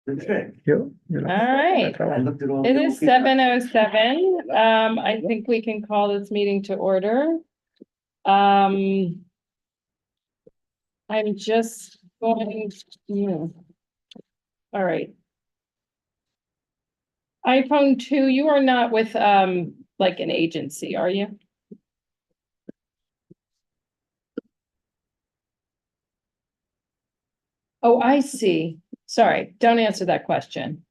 Okay. All right. I looked at all. It is 7:07. I think we can call this meeting to order. I'm just going, all right. iPhone 2, you are not with like an agency, are you? Oh, I see. Sorry, don't answer that question.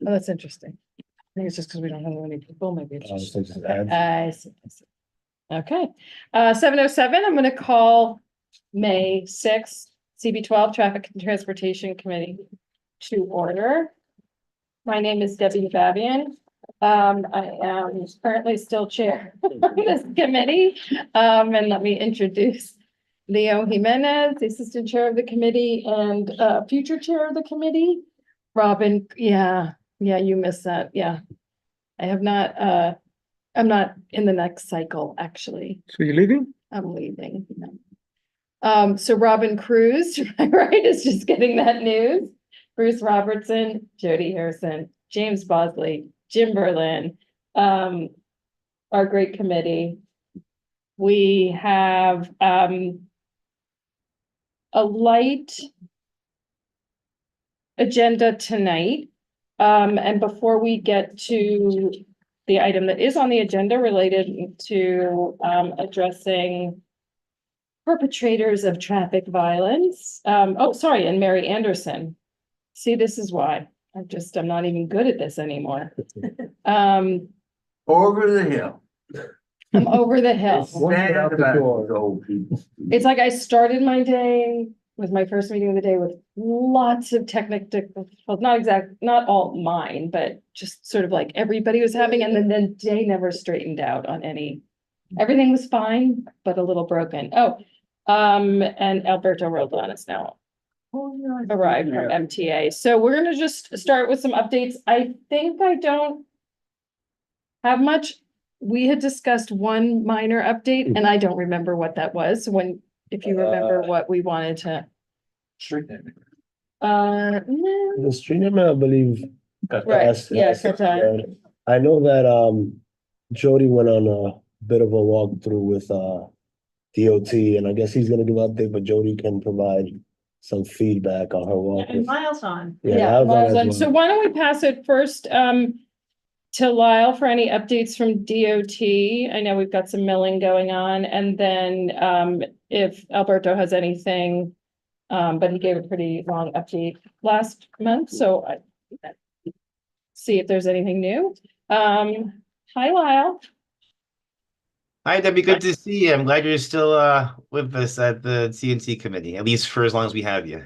Oh, that's interesting. I think it's just because we don't have any people, maybe it's just. Okay, I see. Okay, 7:07, I'm gonna call May 6th, CB 12 Traffic and Transportation Committee to order. My name is Debbie Fabian. I am currently still chair of this committee. And let me introduce Leo Jimenez, the assistant chair of the committee and future chair of the committee. Robin, yeah, you missed that, yeah. I have not, I'm not in the next cycle, actually. So you're leaving? I'm leaving. So Robin Cruz, to my right, is just getting that news. Bruce Robertson, Jody Harrison, James Bosley, Jim Berlin, our great committee. We have a light agenda tonight. And before we get to the item that is on the agenda related to addressing perpetrators of traffic violence. And Mary Anderson. See, this is why I'm not even good at this anymore. Over the hill. I'm over the hill. It's sad out the about door. these old people. It's like I started my day with my first meeting of the day with lots of technical, well, not all mine, but just sort of like everybody was having, and then the day never straightened out on everything was fine, but a little broken. And Alberto Roldan is now arrived from MTA. So we're gonna just start with some updates. I think I don't have much. We had discussed one minor update and I don't remember what that was if you remember what we wanted to. Street name. No. The street name, I believe. Right, yeah, Qatar. I know that Jody went on a bit of a walkthrough with DOT, and I guess he's gonna give an update, but Jody can provide some feedback on her walk. And Miles on. Yeah, Miles Miles as on. well. So why don't we pass it first to Lyle for any updates from DOT? I know we've got some milling going on, and then if Alberto has anything, but he gave a pretty long update last month, so I see if there's anything new. Hi, Lyle. Hi, Debbie. Good to see you. I'm glad you're still with us at the CNC committee, at least for as long as we have you.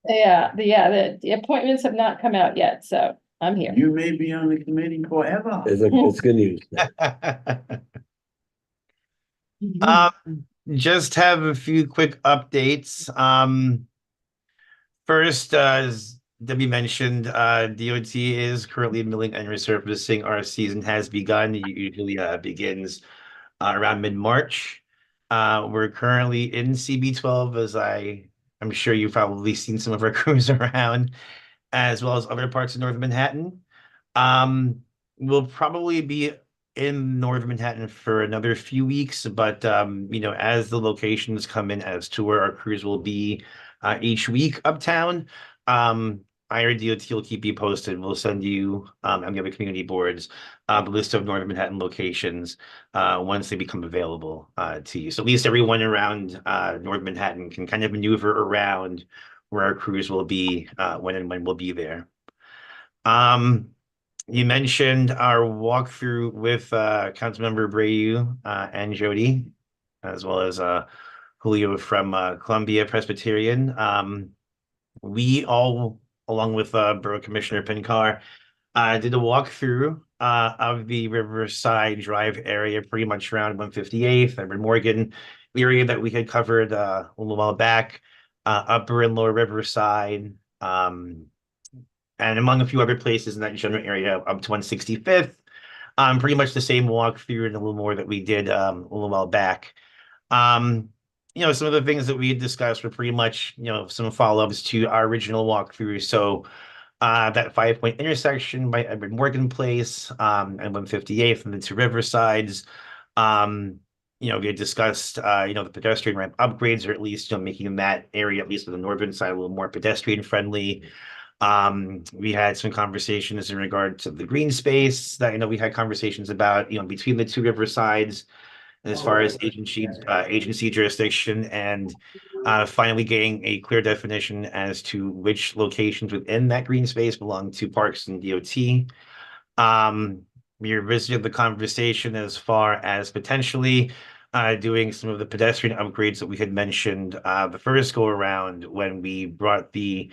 Yeah, the appointments have not come out yet, so I'm here. You may be on the committee forever. It's good news. Just have a few quick updates. First, as Debbie mentioned, DOT is currently milling and resurfacing. Our season has begun. It usually begins around mid-March. We're currently in CB 12, as I'm sure you've probably seen some of our crews around, as well as other parts of Northern Manhattan. We'll probably be in Northern Manhattan for another few weeks, but as the locations come in as to where our crews will be each week uptown, IRDOT will keep you posted. We'll send you and the other community boards the list of Northern Manhattan locations once they become available to you. So at least everyone around Northern Manhattan can kind of maneuver around where our crews will be when we'll be there. You mentioned our walkthrough with Councilmember Brayu and Jody, as well as Julio from Columbia Presbyterian. We all, along with Borough Commissioner Pinkar, did a walkthrough of the Riverside Drive area, pretty much around 158th, Edward Morgan, the area that we had covered a little while back, Upper and Lower Riverside, and among a few other places in that general area up to 165th. Pretty much the same walkthrough and a little more that we did a little while back. Some of the things that we had discussed were pretty much, some follow-ups to our original walkthrough. So that 5-point intersection by Edward Morgan Place, and 158th and the two Riversides. We had discussed, the pedestrian ramp upgrades, or at least, making that area, at least on the northern side, a little more pedestrian friendly. We had some conversations in regard to the green space that, we had conversations about, between the two Riversides as far as agency jurisdiction, and finally getting a clear definition as to which locations within that green space belong to Parks and DOT. We revisited the conversation as far as potentially doing some of the pedestrian upgrades that we had mentioned the first go around when we brought the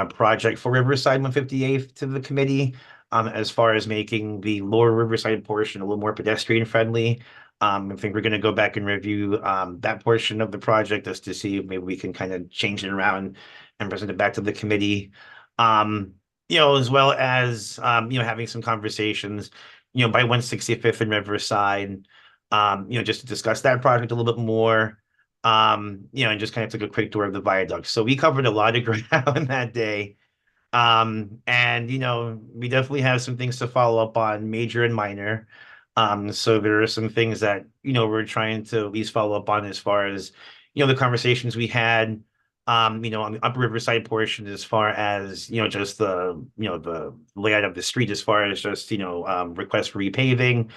project for Riverside 158th to the committee, as far as making the lower Riverside portion a little more pedestrian friendly. I think we're going to go back and review that portion of the project just to see if maybe we can kind of change it around and present it back to the committee. As well as having some conversations, by 165th and Riverside, just to discuss that project a little bit more, and just kind of took a quick tour of the viaduct. So we covered a lot of ground that day. And we definitely have some things to follow up on, major and minor. So there are some things that, we're trying to at least follow up on as far as, the conversations we had, on the Upper Riverside portion, as far as, just the layout of the street, as far as just, requests for repaving.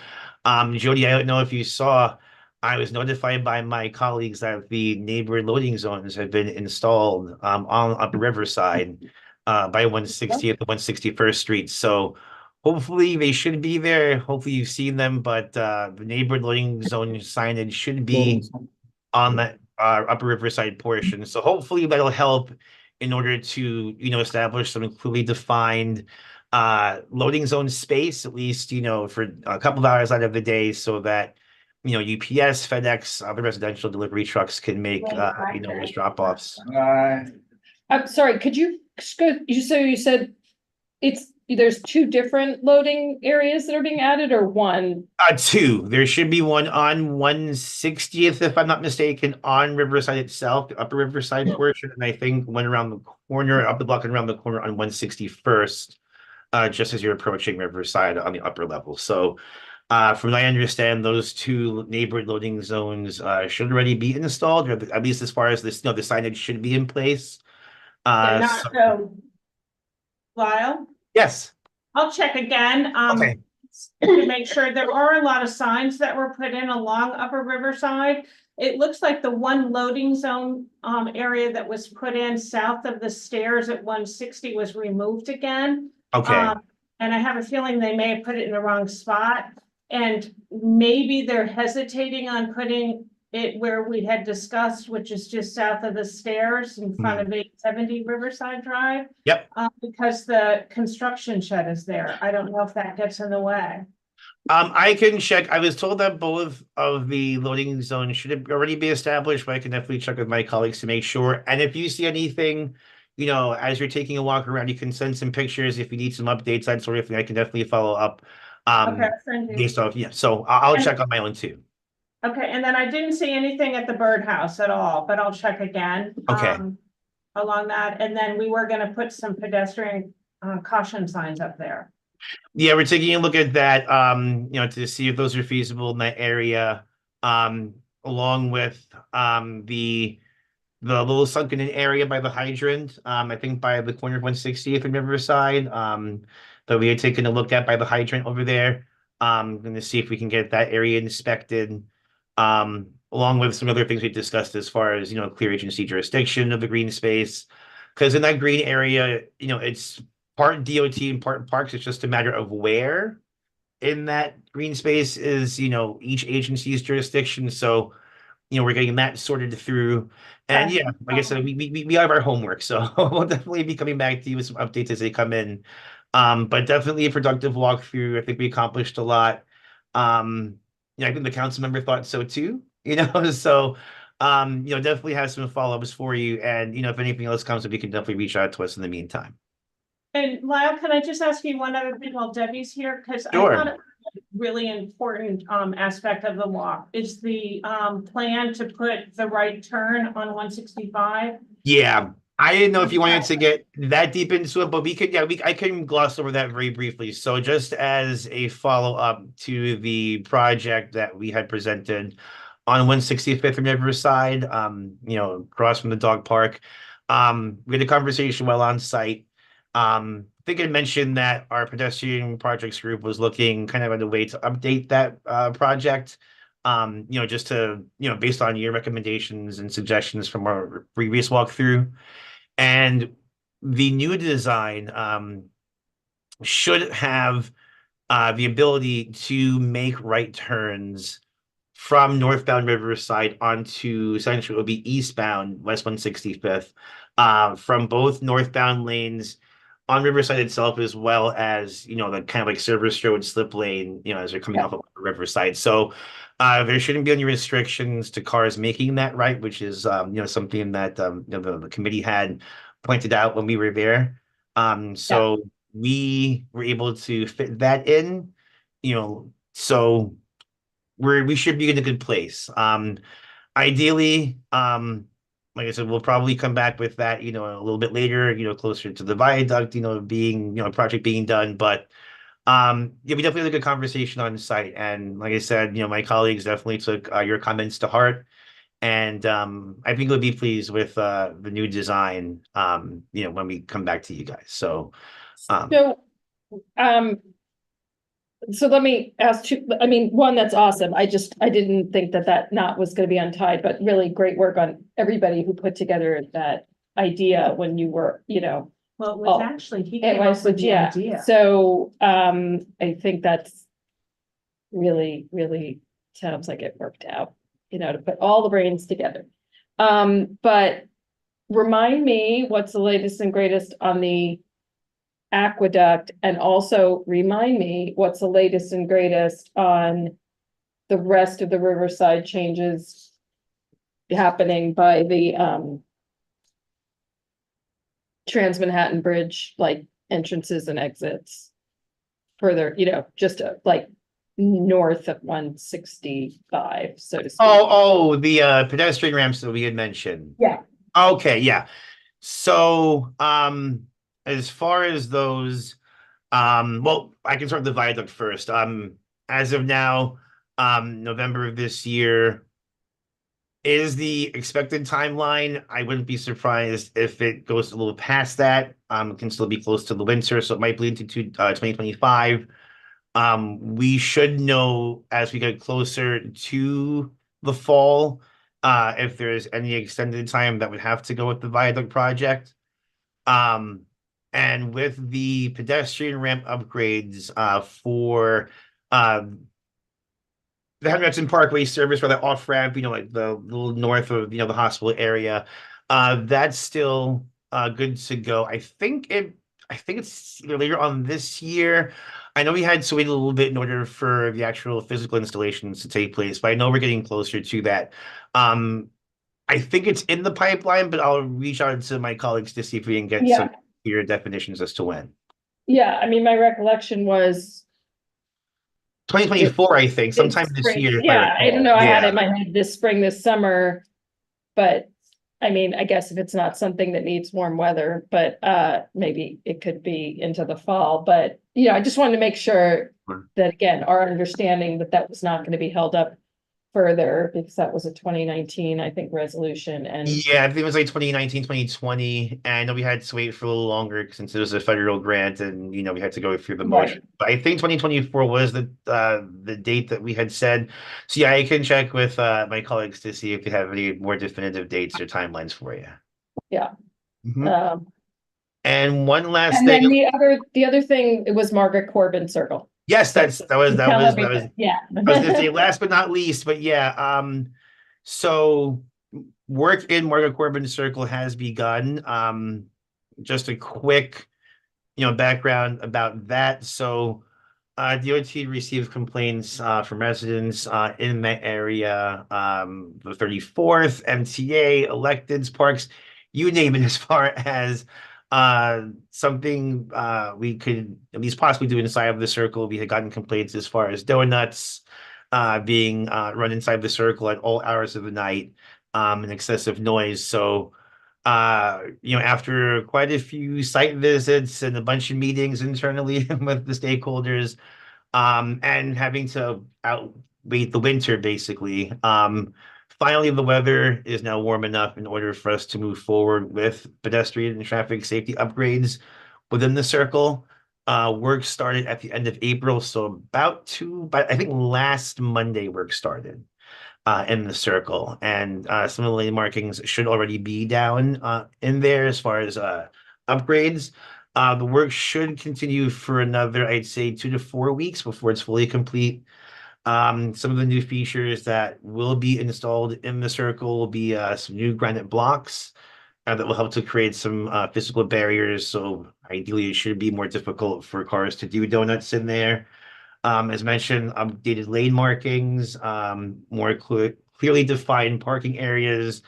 Jody, I don't know if you saw, I was notified by my colleagues that the neighbor loading zones have been installed, on Upper Riverside, by 160th and 161st Street. So hopefully they should be there. Hopefully you've seen them, but the neighbor loading zone signage should be on that Upper Riverside portion. So hopefully that'll help in order to, establish some clearly defined loading zone space, at least, for a couple of hours out of the day, so that, UPS, FedEx, other residential delivery trucks can make, those drop-offs. I'm sorry, could you go, you said there's two different loading areas that are being added, or one? Two. There should be one on 160th, if I'm not mistaken, on Riverside itself, the Upper Riverside portion, and I think one around the corner, up the block and around the corner on 161st, just as you're approaching Riverside on the upper level. So, from what I understand, those two neighborhood loading zones should already be installed, or at least as far as this, the signage should be in place. Lyle, Yes. I'll check again, Okay. to make sure. There are a lot of signs that were put in along Upper Riverside. It looks like the one loading zone, area that was put in south of the stairs at 160 was removed again. Okay. And I have a feeling they may have put it in the wrong spot, and maybe they're hesitating on putting it where we had discussed, which is just south of the stairs in front of 870 Riverside Drive. Yep. Because the construction shed is there. I don't know if that gets in the way. I can check. I was told that both of the loading zones should already be established, but I can definitely check with my colleagues to make sure. And if you see anything, as you're taking a walk around, you can send some pictures. If you need some updates, that sort of thing, I can definitely follow up. Okay, thank you. Based off, so I'll check on my own too. Okay, and then I didn't see anything at the birdhouse at all, but I'll check again. Okay. Along that, and then we were gonna put some pedestrian caution signs up there. Yeah, we're taking a look at that, to see if those are feasible in that area, along with the little sunken in area by the hydrant, I think by the corner of 160th and Riverside, that we had taken a look at by the hydrant over there. Going to see if we can get that area inspected, along with some other things we discussed as far as, clear agency jurisdiction of the green space. Because in that green area, it's part DOT and part parks. It's just a matter of where in that green space is, each agency's jurisdiction. So, we're getting that sorted through. And yeah, like I said, we have our homework. So we'll definitely be coming back to you with some updates as they come in. But definitely a productive walkthrough. I think we accomplished a lot. I think the council member thought so too, so, definitely have some follow-ups for you. And, if anything else comes up, you can definitely reach out to us in the meantime. And Lyle, can I just ask you one other thing while Debbie's here? Because Sure. I thought it was a really important aspect of the walk is the plan to put the right turn on 165. Yeah, I didn't know if you wanted to get that deep into it, but we could, yeah, I can gloss over that very briefly. So just as a follow-up to the project that we had presented on 165th and Riverside, across from the dog park. We had a conversation while on site. I think I mentioned that our pedestrian projects group was looking kind of at a way to update that project. Just to, based on your recommendations and suggestions from our previous walkthrough. And the new design should have the ability to make right turns from northbound Riverside onto essentially it would be eastbound West 165th from both northbound lanes on Riverside itself, as well as, the kind of like Service Road slip lane, as they're coming off of Riverside. So there shouldn't be any restrictions to cars making that right, which is, something that, the committee had pointed out when we were there. So we were able to fit that in, so we should be in a good place. Ideally, like I said, we'll probably come back with that, a little bit later, closer to the viaduct, being, project being done. But we definitely had a good conversation on site. And like I said, my colleagues definitely took your comments to heart. And I think we'll be pleased with the new design, when we come back to you guys. So so let me ask you, I mean, one, that's awesome. I didn't think that knot was gonna be untied, but really great work on everybody who put together that idea when you were, Well, it Oh, was actually, he it came up was, with the yeah. idea. So, I think that's really, really sounds like it worked out, to put all the brains together. But remind me what's the latest and greatest on the aqueduct, and also remind me what's the latest and greatest on the rest of the Riverside changes happening by the Trans-Manhattan Bridge, like entrances and exits further, just like north of 165, so to speak. Oh, the pedestrian ramps that we had mentioned. Yeah. Okay, yeah. So, as far as those, well, I can start with the viaduct first. As of now, November of this year is the expected timeline. I wouldn't be surprised if it goes a little past that. It can still be close to the winter, so it might bleed into 2025. We should know as we get closer to the fall, if there's any extended time that would have to go with the viaduct project. And with the pedestrian ramp upgrades for the Henry Hudson Parkway service for the off ramp, like the little north of the hospital area, that's still good to go. I think it's later on this year. I know we had to wait a little bit in order for the actual physical installations to take place, but I know we're getting closer to that. I think it's in the pipeline, but I'll reach out to my colleagues to see if we can get some clear definitions as to when. Yeah, I mean, my recollection was 2024, I think, sometime this spring. year. Yeah, I don't know. I had it in Yeah. my head this spring, this summer. But I mean, I guess if it's not something that needs warm weather, but maybe it could be into the fall. But I just wanted to make sure that, again, our understanding that was not going to be held up further, because that was a 2019, I think, resolution. And Yeah, I think it was like 2019, 2020. And I know we had to wait for a little longer since it was a federal grant and, we had to go through the motion. But I think 2024 was the date that we had said. So yeah, I can check with my colleagues to see if they have any more definitive dates or timelines for you. Yeah. Mhm. And one last And thing. then the other thing, it was Margaret Corbin Circle. Yes, that was Yeah. I was gonna say last but not least, but yeah, so work in Margaret Corbin Circle has begun. Just a quick, background about that. So DOT received complaints from residents in that area, the 34th, MTA, electeds, parks, you name it, as far as something we could at least possibly do inside of the circle. We had gotten complaints as far as donuts being run inside the circle at all hours of the night, and excessive noise. So After quite a few site visits and a bunch of meetings internally with the stakeholders, and having to outwait the winter, basically. Finally, the weather is now warm enough in order for us to move forward with pedestrian and traffic safety upgrades within the circle. Work started at the end of April, so but I think last Monday work started in the circle, and some of the lane markings should already be down in there as far as upgrades. The work should continue for another, I'd say, 2 to 4 weeks before it's fully complete. Some of the new features that will be installed in the circle will be some new granite blocks that will help to create some physical barriers. So ideally, it should be more difficult for cars to do donuts in there. As mentioned, updated lane markings, more clearly defined parking areas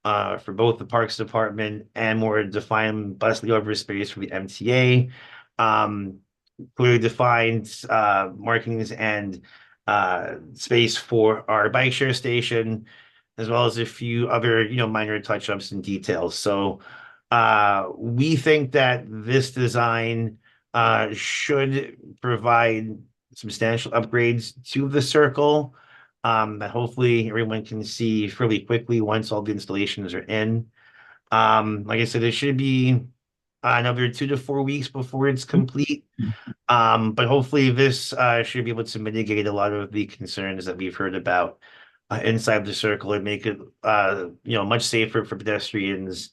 for both the Parks Department and more defined bus layover space for the MTA. Clearly defined markings and space for our bike share station, as well as a few other, minor touch-ups and details. So we think that this design should provide substantial upgrades to the circle that hopefully everyone can see fairly quickly once all the installations are in. Like I said, it should be another 2 to 4 weeks before it's complete. But hopefully this should be able to mitigate a lot of the concerns that we've heard about inside the circle and make it much safer for pedestrians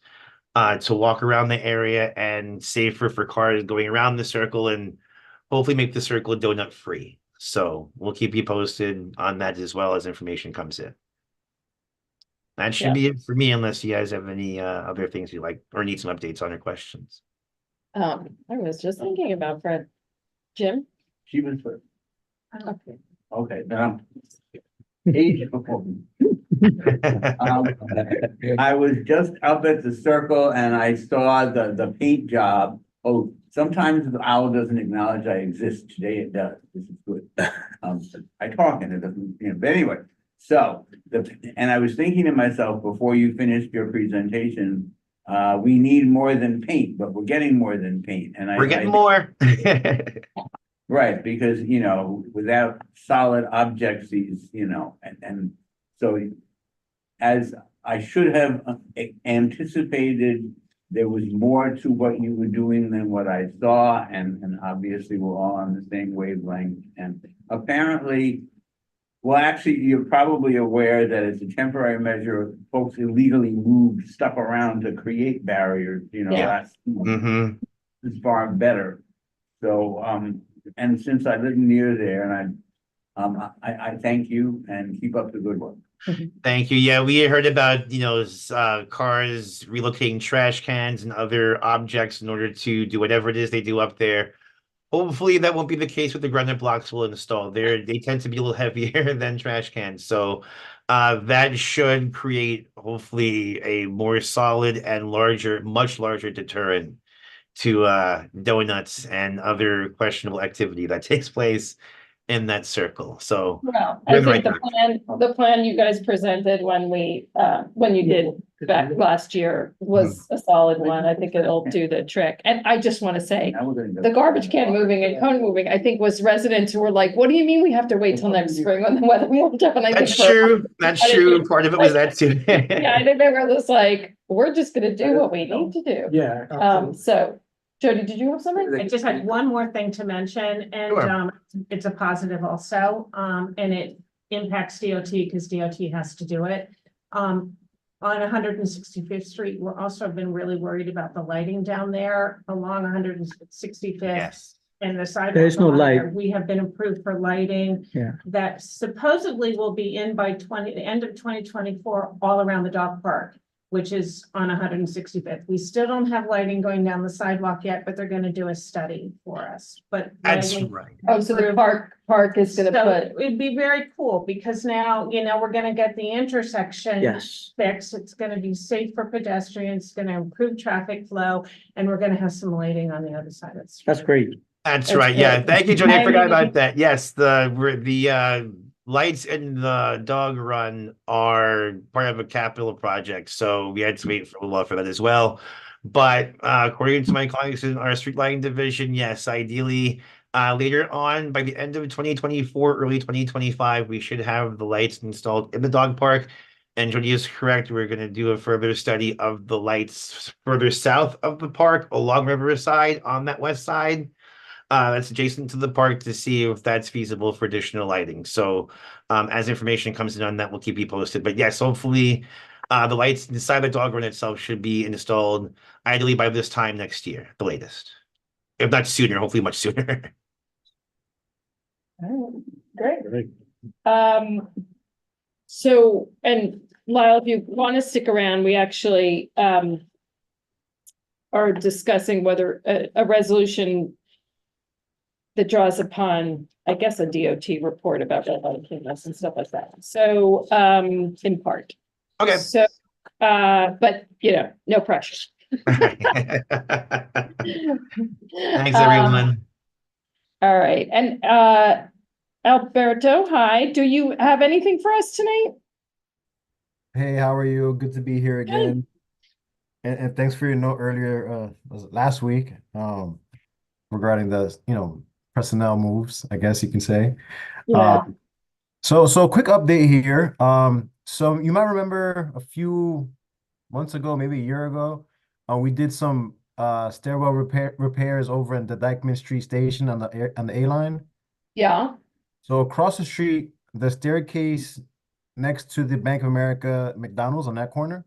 to walk around the area and safer for cars going around the circle, and hopefully make the circle donut free. So we'll keep you posted on that as well as information comes in. That should be it for me, unless you guys have any other things you like or need some updates on or questions. I was just thinking about Fred. Jim? She was first. Okay. Okay, now. Age before. I was just up at the circle and I saw the paint job. Oh, sometimes the owl doesn't acknowledge I exist. Today it does. This is good. I talk and it doesn't, but anyway. So, and I was thinking to myself before you finished your presentation, we need more than paint, but we're getting more than paint. And We're getting more. Right, because, without solid objects, these, and so as I should have anticipated, there was more to what you were doing than what I saw, and obviously we're all on the same wavelength. And apparently, well, actually, you're probably aware that it's a temporary measure. Folks illegally moved stuff around to create barriers, last month. It's far better. So, and since I live near there, and I thank you and keep up the good work. Thank you. Yeah, we heard about, cars relocating trash cans and other objects in order to do whatever it is they do up there. Hopefully that won't be the case with the granite blocks we'll install. They tend to be a little heavier than trash cans. So that should create hopefully a more solid and much larger deterrent to donuts and other questionable activity that takes place in that circle. So Well, I think the plan you guys presented when you did back last year was a solid one. I think it'll do the trick. And I just want to say, the garbage can moving and cone moving, I think was residents who were like, what do you mean we have to wait till next spring when the weather warms up? And I that's think true. That's true. Part of it was that too. yeah, I think they were just like, we're just gonna do what we need to do. Yeah. So Jody, did you have something? I just had one more thing to mention, and Sure. it's a positive also, and it impacts DOT because DOT has to do it. On 165th Street, we're also been really worried about the lighting down there along 165th. Yes. And the sidewalk. There's no along light. there. We have been approved for lighting. Yeah. That supposedly will be in by the end of 2024, all around the dog park, which is on 165th. We still don't have lighting going down the sidewalk yet, but they're gonna do a study for us, but. That's lighting- right. Oh, so the park is gonna So put, it'd be very cool, because now, we're gonna get the intersection. Yes. Fixed, it's gonna be safe for pedestrians, it's gonna improve traffic flow, and we're gonna have some lighting on the other side of the street. That's great. That's That's right. Yeah. good. Thank you, Jody. I I forgot mean- about that. Yes, the lights in the dog run are part of a capital project, so we had to wait for a while for that as well. But according to my colleagues in our street lighting division, yes, ideally, later on by the end of 2024, early 2025, we should have the lights installed in the dog park. And Jody is correct. We're going to do a further study of the lights further south of the park along Riverside on that west side. That's adjacent to the park to see if that's feasible for additional lighting. So as information comes in on that, we'll keep you posted. But yes, hopefully the lights inside the dog run itself should be installed ideally by this time next year, the latest. If not sooner, hopefully much sooner. Great. Great. So, and Lyle, if you want to stick around, we actually are discussing whether a resolution that draws upon, I guess, a DOT report about red light cameras and stuff like that. So, in part. Okay. So, but you know, no pressure. Thanks, everyone. All right, and Alberto, hi. Do you have anything for us tonight? Hey, how are you? Good to be here again. And thanks for your note earlier, was it last week, regarding the, personnel moves, I guess you can say. Yeah. So quick update here. So you might remember a few months ago, maybe a year ago, we did some stairwell repairs over in the Dykeman Street station on the A line. Yeah. So across the street, the staircase next to the Bank of America McDonald's on that corner,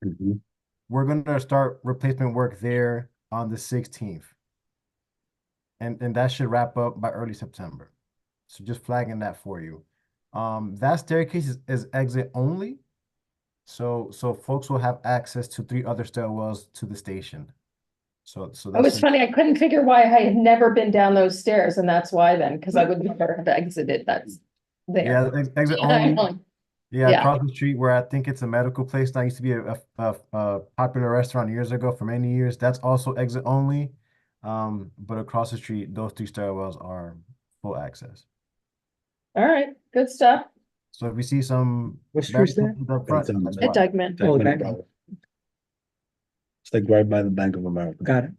Mhm. we're gonna start replacement work there on the 16th. And that should wrap up by early September. So just flagging that for you. That staircase is exit only. So folks will have access to 3 other stairwells to the station. So It was that's funny. I couldn't figure why I had never been down those stairs, and that's why then, because I would never have exited. That's there. yeah, exit I'm only. like, Yeah, Yeah. across the street where I think it's a medical place now, used to be a popular restaurant years ago for many years. That's also exit only. But across the street, those 3 stairwells are full access. All right, good stuff. So if we see some What street's that? barricades up front, It's, that's At why. Dykeman. Oh, Bank that- of- It's like right by the Bank of America. Got it.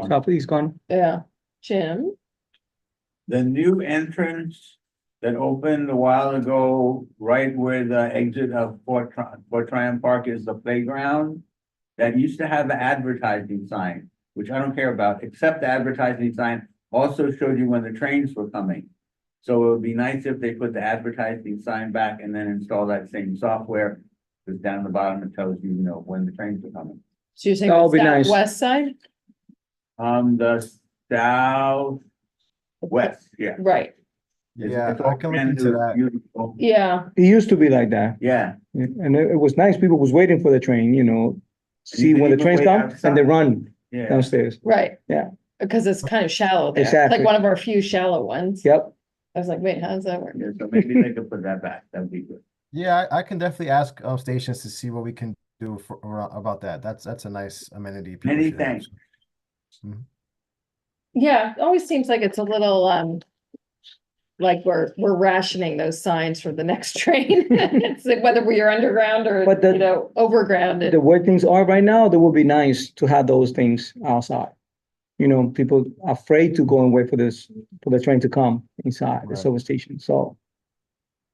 Southeast gone. Yeah, Jim. The new entrance that opened a while ago, right where the exit of Fort Tryon Park is the playground. That used to have an advertising sign, which I don't care about, except the advertising sign also showed you when the trains were coming. So it would be nice if they put the advertising sign back and then install that same software. Because down the bottom it tells you, when the trains are coming. So you're saying That the would be nice. southwest side? The southwest, yeah. Right, Yeah, It's I all can look brand into new, that. beautiful. yeah, It used to be like that. Yeah, And it was nice. People was waiting for the train, see you when the could trains wait come and they outside. run yeah. downstairs. right. Yeah. Because it's kind of shallow there, Exactly. like one of our few shallow ones. Yep. I was like, wait, how does that work? Yeah, so maybe they could put that back, that'd be good. Yeah, I can definitely ask stations to see what we can do about that. That's a nice amenity. people Many should have. thanks. Yeah, it always seems like it's a little, like we're rationing those signs for the next train. It's like whether we are underground or, But the- overground. The way things are right now, they would be nice to have those things outside. People afraid to go and wait for the train to come inside the Right. subway station. So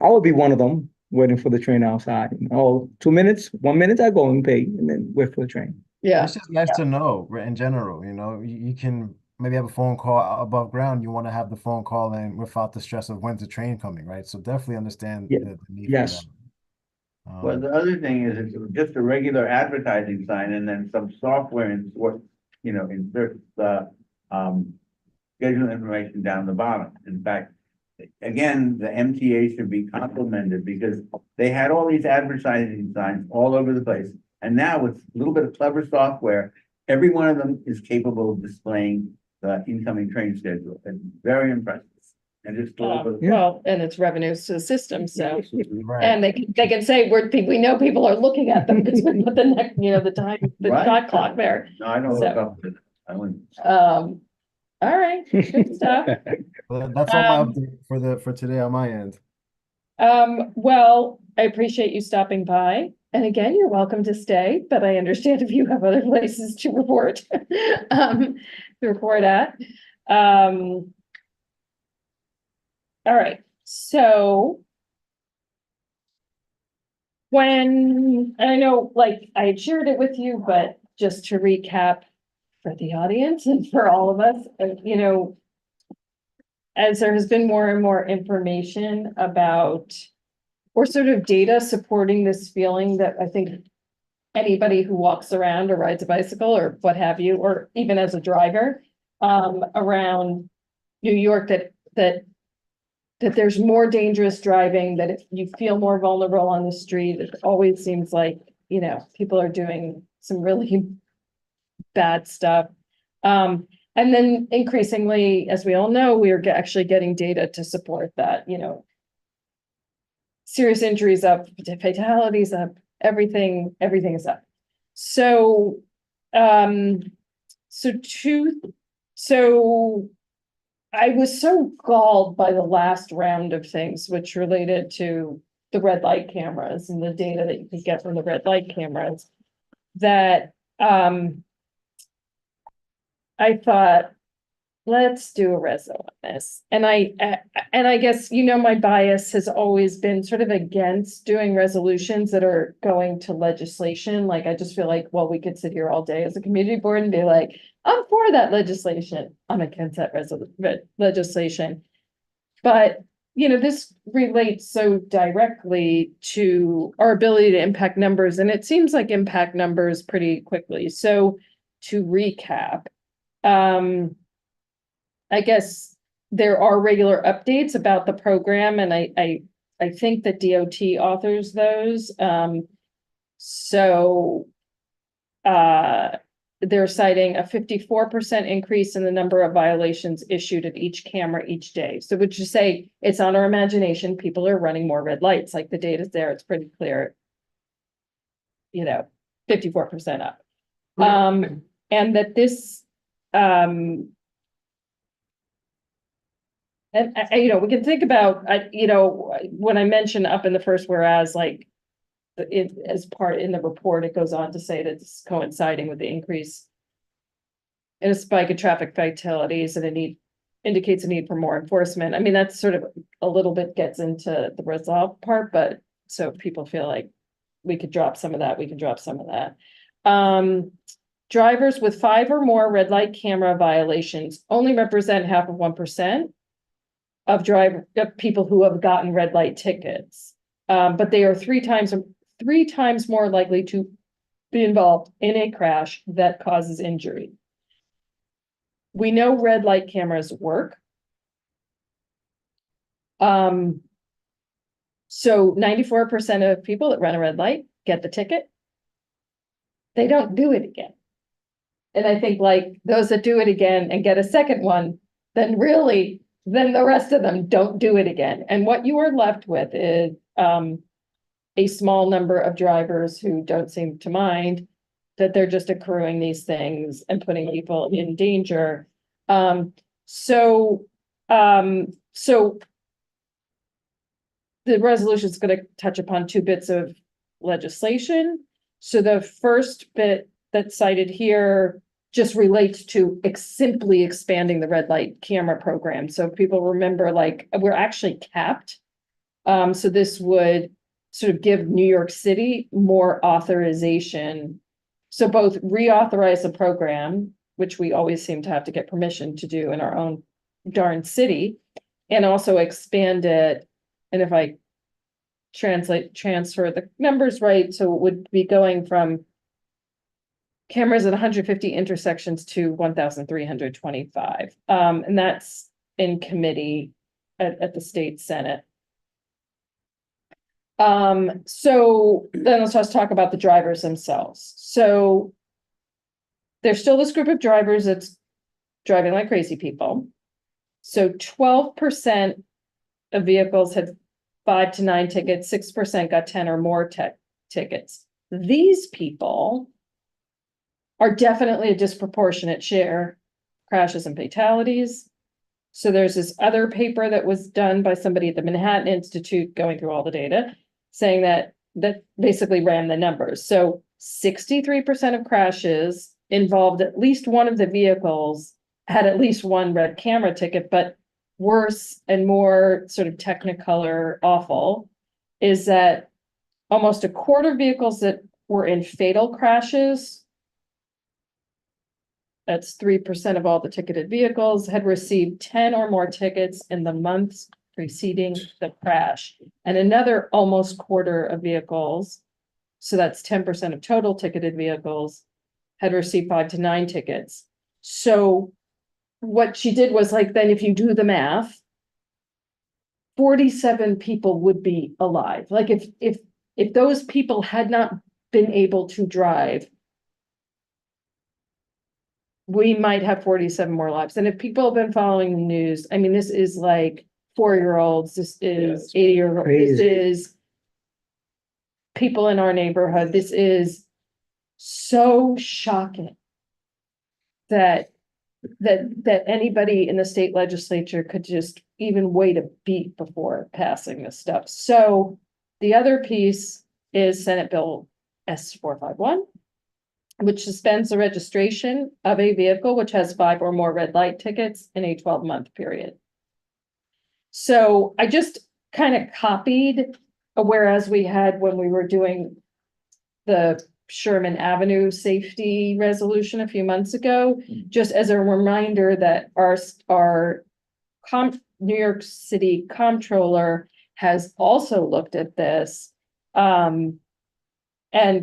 I would be one of them waiting for the train outside. 2 minutes, 1 minute, I go and pay and then wait for the train. Yeah, It's just nice to know, right, in general, you can maybe have a phone call above ground. You want to have the phone call and without the stress of when's the train coming, right? So definitely understand Yeah. the need for Yes. that. Well, the other thing is, it's just a regular advertising sign and then some software insert the, schedule information down the bottom. In fact, again, the MTA should be complimented because they had all these advertising signs all over the place. And now with a little bit of clever software, every one of them is capable of displaying the incoming train schedule. It's very impressive. And just a little bit of. well, and it's revenues to the system, so. Right. And they can say, we know people are looking at them because we put the next, the time, the Right. shot clock there. No, I don't So- look up to it. I wouldn't. All right, good stuff. Well, that's all my Um, update for today on my end. Well, I appreciate you stopping by. And again, you're welcome to stay, but I understand if you have other places to report, at. All right, so when, and I know, like, I had shared it with you, but just to recap for the audience and for all of us, you know, as there has been more and more information about, or sort of data supporting this feeling that I think anybody who walks around or rides a bicycle or what have you, or even as a driver, around New York, that there's more dangerous driving, that if you feel more vulnerable on the street, it always seems like, you know, people are doing some really bad stuff. And then increasingly, as we all know, we are actually getting data to support that, you know, serious injuries up, fatalities up, everything is up. So, so I was so galled by the last round of things which related to the red light cameras and the data that you could get from the red light cameras that I thought, let's do a reso on this. And I guess, you know, my bias has always been sort of against doing resolutions that are going to legislation. Like, I just feel like, well, we could sit here all day as a community board and be like, I'm for that legislation. I'm against that legislation. But, you know, this relates so directly to our ability to impact numbers, and it seems like impact numbers pretty quickly. So to recap, I guess there are regular updates about the program, and I think that DOT authors those. They're citing a 54% increase in the number of violations issued at each camera each day. So would you say it's on our imagination, people are running more red lights, like the data's there, it's pretty clear. You know, 54% up. And that this, and you know, we can think about, you know, when I mentioned up in the first whereas, like, it as part in the report, it goes on to say that it's coinciding with the increase in a spike in traffic fatalities, and indicates a need for more enforcement. I mean, that's sort of a little bit gets into the resolve part, but so if people feel like we could drop some of that, we can drop some of that. Drivers with 5 or more red light camera violations only represent 0.5% of people who have gotten red light tickets. But they are 3 times more likely to be involved in a crash that causes injury. We know red light cameras work. So 94% of people that run a red light get the ticket. They don't do it again. And I think, like, those that do it again and get a second one, then the rest of them don't do it again. And what you are left with is a small number of drivers who don't seem to mind that they're just accruing these things and putting people in danger. So the resolution is going to touch upon 2 bits of legislation. So the first bit that's cited here just relates to simply expanding the red light camera program. So people remember, like, we're actually capped. So this would sort of give New York City more authorization. So both reauthorize the program, which we always seem to have to get permission to do in our own darn city, and also expand it. And if I transfer the numbers right, so it would be going from cameras at 150 intersections to 1,325. And that's in committee at the state Senate. So then let's just talk about the drivers themselves. So there's still this group of drivers that's driving like crazy people. So 12% of vehicles had 5 to 9 tickets, 6% got 10 or more tickets. These people are definitely a disproportionate share crashes and fatalities. So there's this other paper that was done by somebody at the Manhattan Institute going through all the data, saying that basically ran the numbers. So 63% of crashes involved at least one of the vehicles had at least one red camera ticket, but worse and more sort of technicolor awful is that almost a quarter of vehicles that were in fatal crashes, that's 3% of all the ticketed vehicles, had received 10 or more tickets in the months preceding the crash. And another almost quarter of vehicles, so that's 10% of total ticketed vehicles, had received 5 to 9 tickets. So what she did was like, then if you do the math, 47 people would be alive. Like if those people had not been able to drive, we might have 47 more lives. And if people have been following the news, I mean, this is like 4-year-olds, this is 80-year-olds, this crazy. is people in our neighborhood. This is so shocking that anybody in the state legislature could just even wait a beat before passing this stuff. So the other piece is Senate Bill S-451, which suspends the registration of a vehicle which has 5 or more red light tickets in a 12-month period. So I just kind of copied a whereas we had when we were doing the Sherman Avenue safety resolution a few months ago, just as a reminder that our New York City comptroller has also looked at this and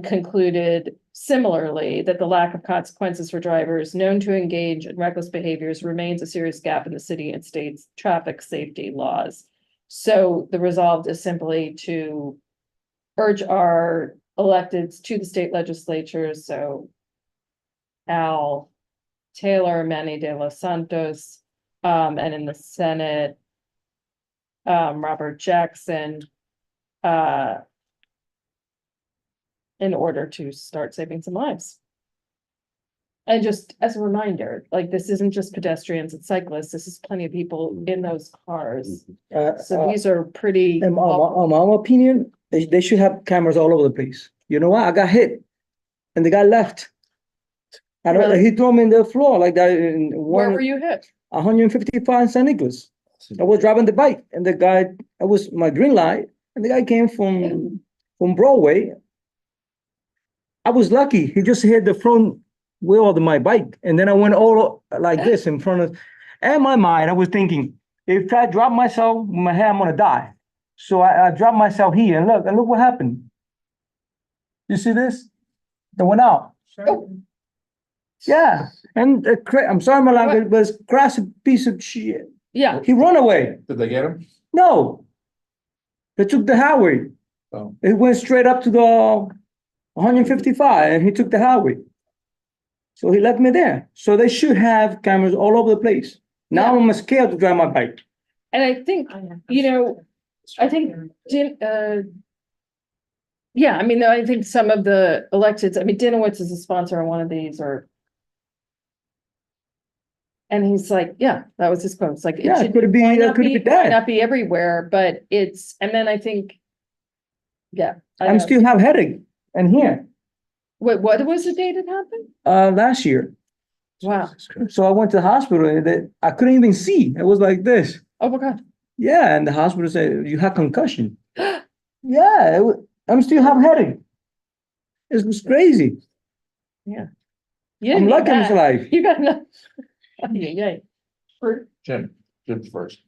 concluded similarly that the lack of consequences for drivers known to engage in reckless behaviors remains a serious gap in the city and state's traffic safety laws. So the resolve is simply to urge our electeds to the state legislatures, so Al Taylor, Manny de los Santos, and in the Senate, Robert Jackson, in order to start saving some lives. And just as a reminder, like, this isn't just pedestrians and cyclists, this is plenty of people in those cars. So these are pretty. In my opinion, they should have cameras all over the place. You know what? I got hit and the guy left. Really? He threw me in the floor like that. Where were you hit? 155 in San Nicolas. I was driving the bike and the guy, I was my green light and the guy came from Broadway. I was lucky. He just hit the front wheel of my bike. And then I went all like this in front of, and my mind, I was thinking, if I drop myself with my head, I'm gonna die. So I dropped myself here and look what happened. You see this? It went out. Oh. Yeah. And I'm sorry, my language, but it's a crass piece of shit. Yeah, He run away. Did they get him? No. They took the highway. Oh. It went straight up to the 155 and he took the highway. So he left me there. So they should have cameras all over the place. Now Yeah. I'm scared to drive my bike. and I think, you know, I think, yeah, I mean, I think some of the electeds, I mean, Dinowitz is a sponsor on one of these, and he's like, yeah, that was his quote. It's like, Yeah, it could be, might that not could be be, might that. not be everywhere, but it's, and then I think, yeah. I I'm know. still have headache and here, Wait, what was the date it happened? last year. Wow. So I went to the hospital and I couldn't even see. It was like this. Oh my God. Yeah, and the hospital said you have concussion. Yeah, I'm still have headache. It was crazy. You I'm didn't need lucky I'm that. alive. You got enough. Yeah. Jim first.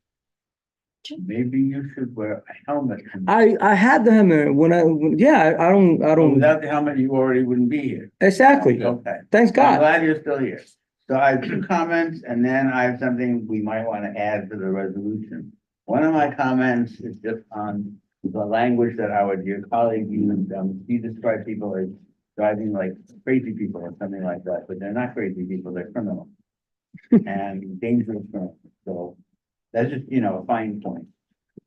Maybe you should wear a helmet. I had the helmet I don't Without the helmet, you already wouldn't be here. exactly. Okay. Thanks I'm God. glad you're still here. So I have 2 comments and then I have something we might want to add to the resolution. One of my comments is just on the language that our dear colleague used. He described people as driving like crazy people or something like that, but they're not crazy people, they're criminals. And dangerous criminals. So that's just, a fine point.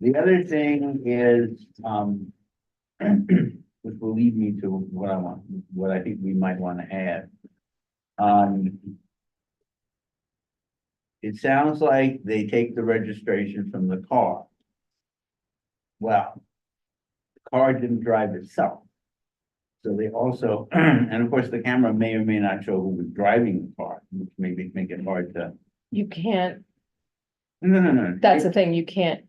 The other thing is, which will lead me to what I think we might want to add. it sounds like they take the registration from the car. Well, the car didn't drive itself. So they also, and of course, the camera may or may not show who was driving the car, which may make it hard to, You can't, no. that's the thing, you can't.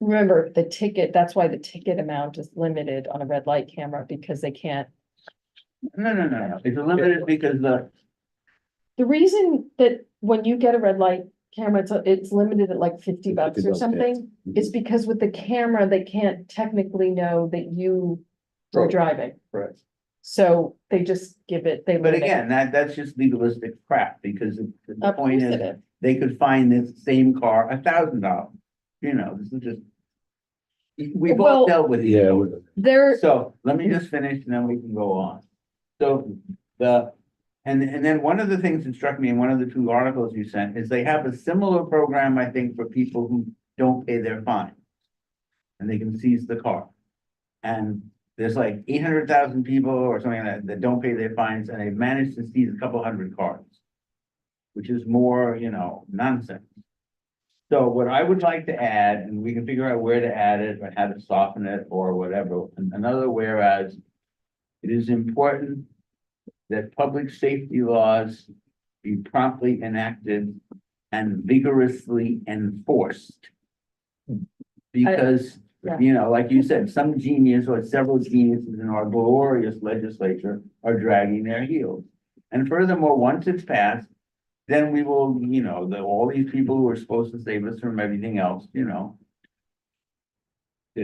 Remember, the ticket, that's why the ticket amount is limited on a red light camera, because they can't. No. It's limited because The reason that when you get a red light camera, it's limited at like $50 or $50, yeah. something, is because with the camera, they can't technically know that you were Right. driving. Right. So they just give it, they but limit it. again, that's just legalistic crap, because the Of point course is, it is. they could find this same car $1,000. You know, this is just. We've all Well- dealt with these. Yeah. There, So let me just finish and then we can go on. So and then one of the things that struck me in one of the two articles you sent is they have a similar program, I think, for people who don't pay their fine. And they can seize the car. And there's like 800,000 people or something like that don't pay their fines, and they've managed to seize a couple hundred cars. Which is more, nonsense. So what I would like to add, and we can figure out where to add it or how to soften it or whatever, another whereas. It is important that public safety laws be promptly enacted and vigorously enforced. Because, yeah. like you said, some genius or several geniuses in our glorious legislature are dragging their heels. And furthermore, once it's passed, then we will, all these people who are supposed to save us from everything else, they're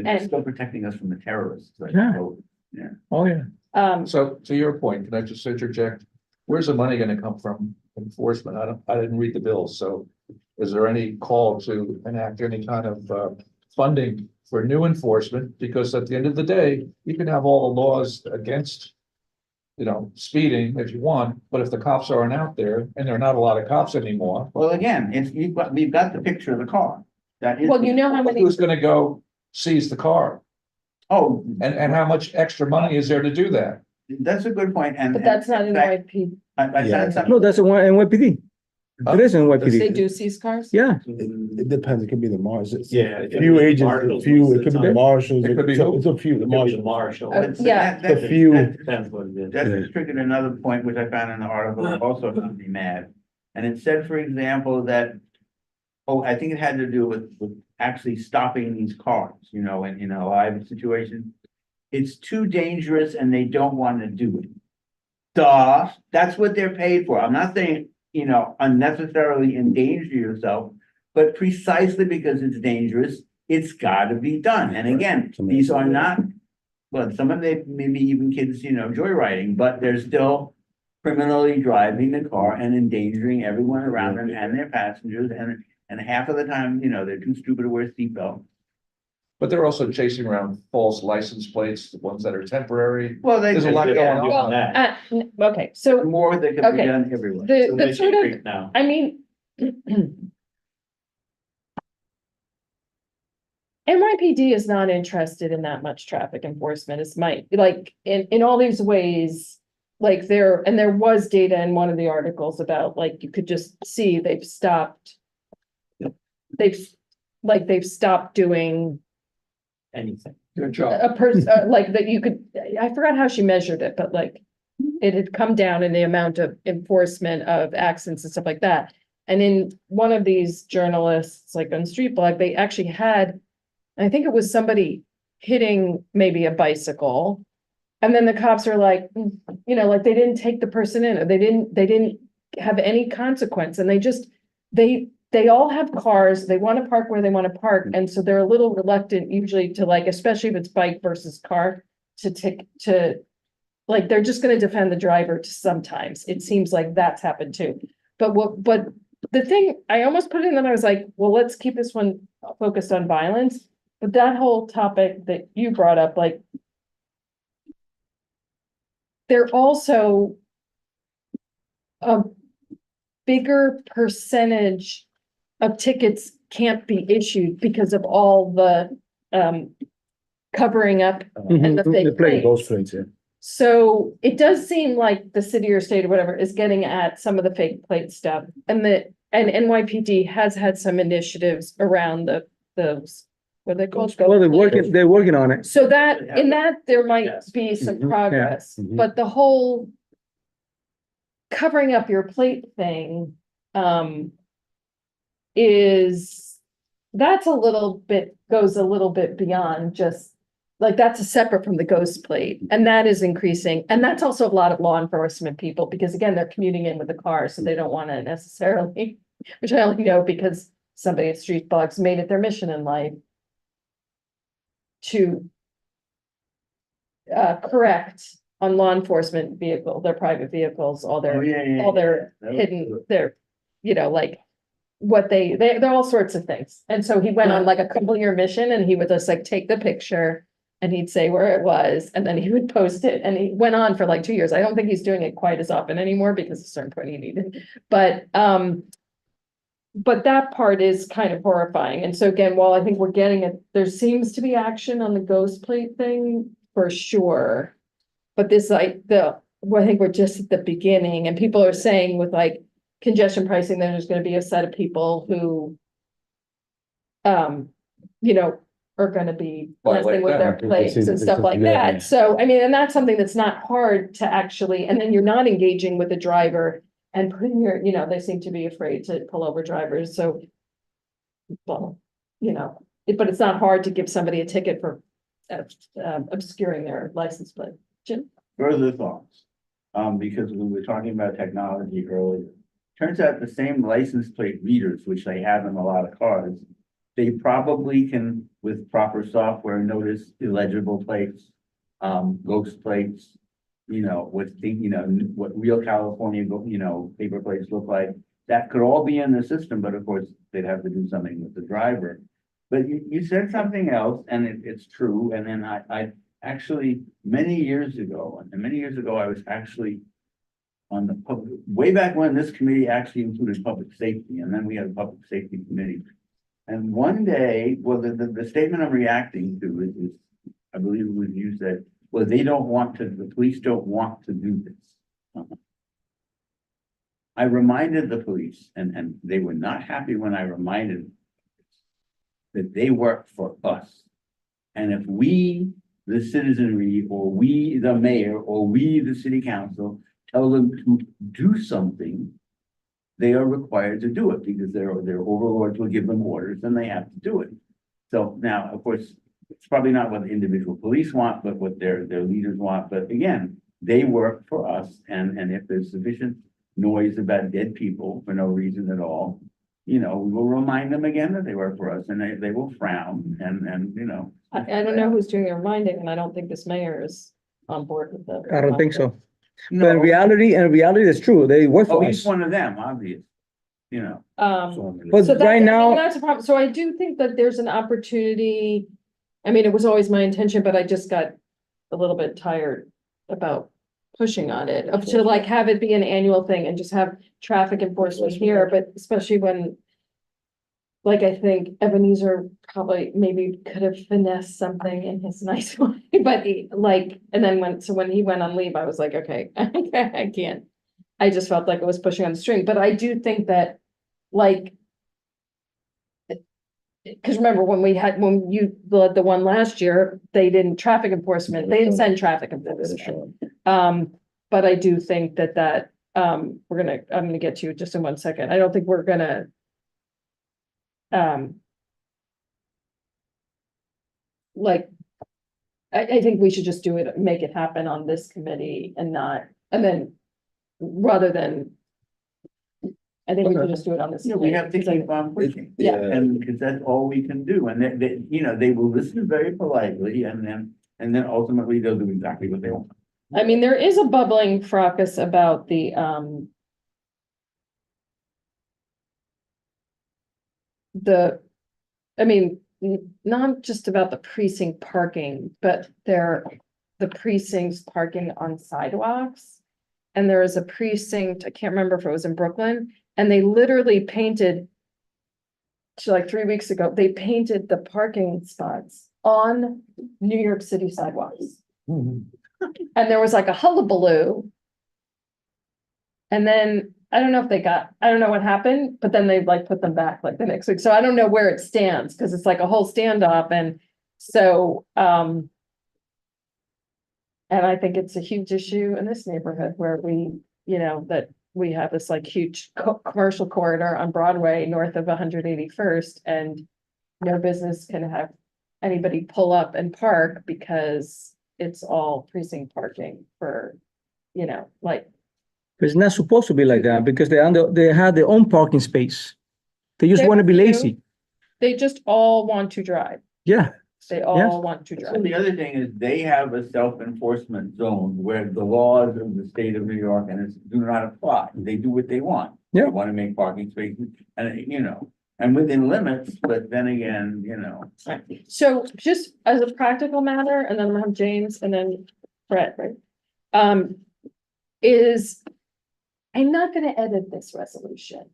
And- still protecting us from the terrorists. I Yeah. suppose. Oh, yeah. um, So to your point, can I just interject? Where's the money gonna come from enforcement? I didn't read the bill, so is there any call to enact any kind of funding for new enforcement? Because at the end of the day, you can have all the laws against, speeding if you want, but if the cops aren't out there, and there are not a lot of cops anymore, Well, again, we've got the picture of the car. That is. well, you know how many, who's gonna go seize the car? Oh, And how much extra money is there to do that? that's a good point, and. but that's not in in fact, NYP. I Yeah. found No, some. that's a one NYPD. It is They NYPD. do seize cars? Yeah, It depends, it could be the marshals. Yeah, A it could few be agents, a marshals few, most it of could the be the time. marshals, It could be who? it's a few, the marshals. Marshall. Oh, yeah. That- The few. Depends what it is. That just triggered another point which I found in the article, that also made me mad. And it said, for example, that, I think it had to do with actually stopping these cars, in a live situation. It's too dangerous and they don't want to do it. Duh, that's what they're paid for. I'm not saying, unnecessarily endanger yourself, but precisely because it's dangerous, it's gotta be done. And again, these are not, well, some of them maybe even kids, joyriding, but they're still criminally driving the car and endangering everyone around them and their passengers. And half of the time, they're too stupid to wear seatbelts. But they're also chasing around false license plates, the ones that are temporary. Well, There's a lot going on. Well, okay, so More that can be Okay. done everywhere. the sort of, Now. I mean. NYPD is not interested in that much traffic enforcement. It's like, in all these ways. Like there was data in one of the articles about, like, you could just see they've stopped. They've stopped doing Anything. Good job. a person, like that you could, I forgot how she measured it, but like. It had come down in the amount of enforcement of accidents and stuff like that. And in one of these journalists, like on Street Blog, they actually had, I think it was somebody hitting maybe a bicycle. And then the cops are like, like they didn't take the person in, or they didn't have any consequence. And they all have cars, they want to park where they want to park. And so they're a little reluctant usually to, like, especially if it's bike versus car, like, they're just gonna defend the driver sometimes. It seems like that's happened too. But the thing, I almost put it in, and I was like, well, let's keep this one focused on violence. But that whole topic that you brought up, like. They're also. A bigger percentage of tickets can't be issued because of all the covering up and the fake plates. Those plates, yeah. So it does seem like the city or state or whatever is getting at some of the fake plate stuff, and that and NYPD has had some initiatives around those, what are they called? Well, they're working on it. So that, in that, there might Yes. be some Mhm, yeah, progress, mhm. but the whole covering up your plate thing, that's a little bit, goes a little bit beyond just, like, that's a separate from the ghost plate, and that is increasing, and that's also a lot of law enforcement people, because again, they're commuting in with the car, so they don't want to necessarily, which I only know because somebody at Street Bugs made it their mission in life to correct on law enforcement vehicle, their private vehicles, all Oh, their, yeah, yeah, all their yeah. That was hidden, good. their, like what they're all sorts of things. And so he went on like a couple year mission and he would just like take the picture and he'd say where it was, and then he would post it, and he went on for like 2 years. I don't think he's doing it quite as often anymore because at a certain point he needed, but that part is kind of horrifying. And so again, while I think we're getting it, there seems to be action on the ghost plate thing for sure. But this, like, well, I think we're just at the beginning, and people are saying with like congestion pricing, there's gonna be a set of people who are gonna be Violate messing with their that. plates and stuff like Yeah. that. So, I mean, and that's something that's not hard to actually, and then you're not engaging with the driver and putting your, they seem to be afraid to pull over drivers, so. Well, but it's not hard to give somebody a ticket for obscuring their license plate. Jim? Further thoughts, because we were talking about technology earlier. Turns out the same license plate readers, which they have in a lot of cars, they probably can, with proper software, notice illegible plates, ghost plates, what real California, paper plates look like. That could all be in the system, but of course, they'd have to do something with the driver. But you said something else, and it's true, and then I actually, many years ago, I was actually on the public, way back when this committee actually included public safety, and then we had a public safety committee. And one day, well, the statement I'm reacting to is, I believe it was you said, well, the police don't want to do this. I reminded the police, and they were not happy when I reminded them that they work for us. And if we, the citizenry, or we, the mayor, or we, the city council, tell them to do something, they are required to do it because their overlords will give them orders and they have to do it. So now, of course, it's probably not what the individual police want, but what their leaders want. But again, they work for us, and if there's sufficient noise about dead people for no reason at all, we will remind them again that they work for us, and they will frown, and. I don't know who's doing the reminding, and I don't think this mayor is on board with that. I don't think so. But No, in reality, it's true. They work oh, for he's us. one of them, obvious, But So right now, that's a problem. So I do think that there's an opportunity. I mean, it was always my intention, but I just got a little bit tired about pushing on it, to like have it be an annual thing and just have traffic enforcement here, but especially when, like, I think Ebenezer probably maybe could have finessed something in his nice way, but and then when he went on leave, I was like, okay, I can't. I just felt like it was pushing on the string, but I do think that, like, because remember when you led the one last year, they didn't send traffic enforcement. But I do think that I'm gonna get to you just in 1 second. I don't think we're gonna I think we should just do it, make it happen on this committee and then rather than. I think we can just do it on this. We have to committee, 'cause I- keep on pushing. Yeah. And because that's all we can do, and they will listen very politely, and then ultimately they'll do exactly what they want. I mean, there is a bubbling fracas about not just about the precinct parking, but the precincts parking on sidewalks. And there is a precinct, I can't remember if it was in Brooklyn, and they literally painted, like 3 weeks ago, they painted the parking spots on New York City sidewalks. And there was like a hullabaloo. And then I don't know if I don't know what happened, but then they like put them back like the next week. So I don't know where it stands, because it's like a whole standoff, and so, and I think it's a huge issue in this neighborhood where we, that we have this like huge commercial corridor on Broadway north of 181st, and no business can have anybody pull up and park because it's all precinct parking for, like, It's not supposed to be like that because they have their own parking space. They just They want to be do. lazy. they just all want to drive. Yeah, They all want to So drive. the other thing is they have a self-enforcement zone where the laws of the state of New York and it's do not apply. They do what they want. Yeah. They want to make parking spaces and, and within limits, but then again, Right. So just as a practical matter, and then we'll have James and then Brett, right? I'm not gonna edit this resolution.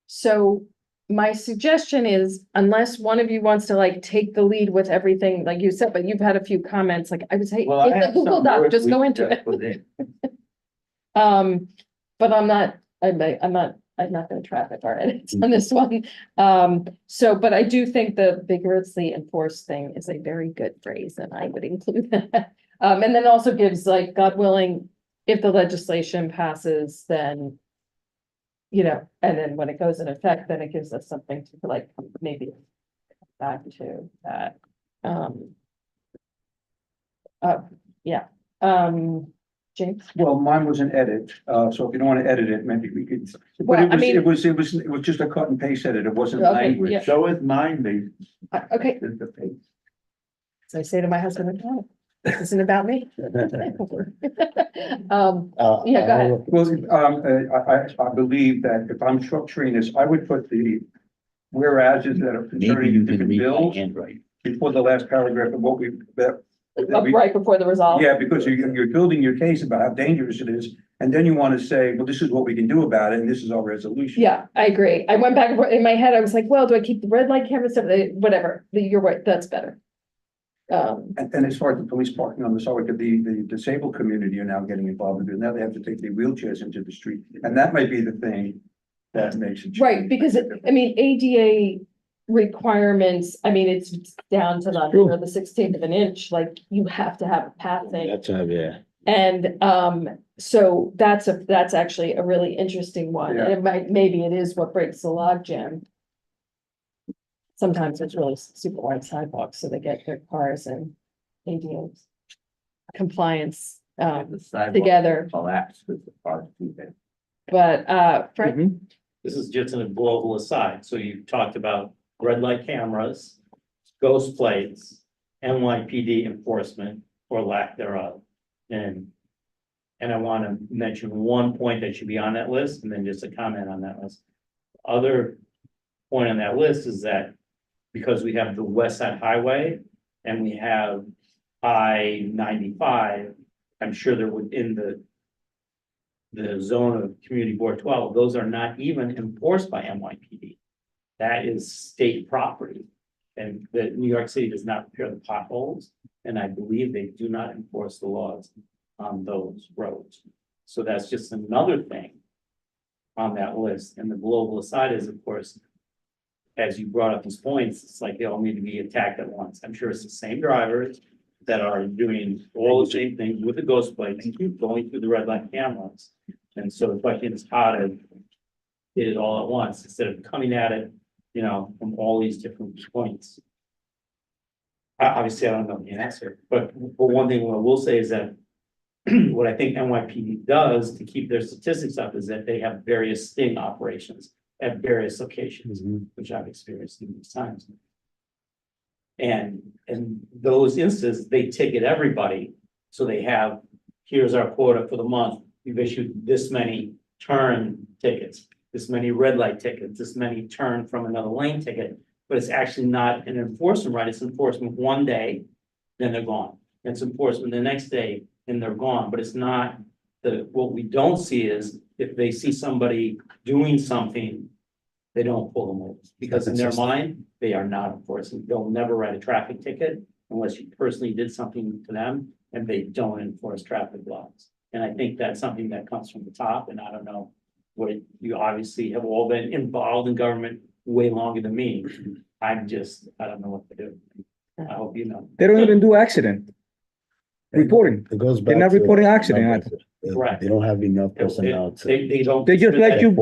So my suggestion is, unless one of you wants to like take the lead with everything, like you said, but you've had a few comments, like I would say, well, I in the have Google some Doc, words just we go could into just it. put in. But I'm not gonna traffic our edits on this one. So, but I do think the vigorously enforced thing is a very good phrase, and I would include that. And then also gives, like, God willing, if the legislation passes, then, and then when it goes in effect, then it gives us something to like, maybe back to that. Yeah, James? Well, mine was an edit, so if you don't want to edit it, maybe we could, but Well, I it was, mean- it was just a cut and paste edit, it wasn't Okay, language. yeah. So is mine, they, Okay, the pace. so I say to my husband, "Oh, this isn't about me." Uh, Yeah, go ahead. Well, I believe that if I'm structuring this, I would put the whereases that are Maybe concerning you the can different read my bills handwriting. before the last paragraph of what we, that we- Right before the resolve. yeah, because you're building your case about how dangerous it is, and then you want to say, well, this is what we can do about it, and this is our resolution. Yeah, I agree. I went back and forth in my head. I was like, well, do I keep the red light camera stuff? Whatever. You're right. That's better. And as far as the police parking on the sidewalk, the disabled community are now getting involved with it. Now they have to take their wheelchairs into the street, and that might be the thing that makes it. Right, because ADA requirements, it's down to the 16th of an inch, like you have to have a pathing. That's, yeah. And so that's actually a really interesting one. And maybe it is what breaks the logjam. Sometimes it's really super wide sidewalks, so they get their cars and ADA compliance The sidewalk together. collapse with the park too big. But Fred, This is just an global aside. So you talked about red light cameras, ghost plates, NYPD enforcement or lack thereof. And I want to mention one point that should be on that list and then just a comment on that list. Other point on that list is that because we have the West Side Highway and we have I-95, I'm sure they're within the zone of Community Board 12, those are not even enforced by NYPD. That is state property. And the New York City does not repair the potholes, and I believe they do not enforce the laws on those roads. So that's just another thing on that list. And the global aside is, of course, as you brought up these points, it's like they all need to be attacked at once. I'm sure it's the same drivers that are doing all the same things with the ghost plates, going through the red light cameras. And so the question is how to get it all at once instead of coming at it, from all these different points. Obviously, I don't know the answer, but one thing I will say is that what I think NYPD does to keep their statistics up is that they have various sting operations at various locations, which I've experienced numerous times. And in those instances, they ticket everybody. So they have, here's our quota for the month. We've issued this many turn tickets, this many red light tickets, this many turn from another lane ticket. But it's actually not an enforcement right. It's enforcement one day, then they're gone. It's enforcement the next day, and they're gone. But it's not what we don't see is if they see somebody doing something, they don't pull them over because in their mind, they are not enforcing. They'll never write a traffic ticket unless you personally did something to them, and they don't enforce traffic laws. And I think that's something that comes from the top, and I don't know where you obviously have all been involved in government way longer than me. I don't know what to do. I hope you know. They don't even do accident reporting. It goes back. They're not to reporting accident. numbers. Correct. They don't have enough personnel to. They don't. They just let you,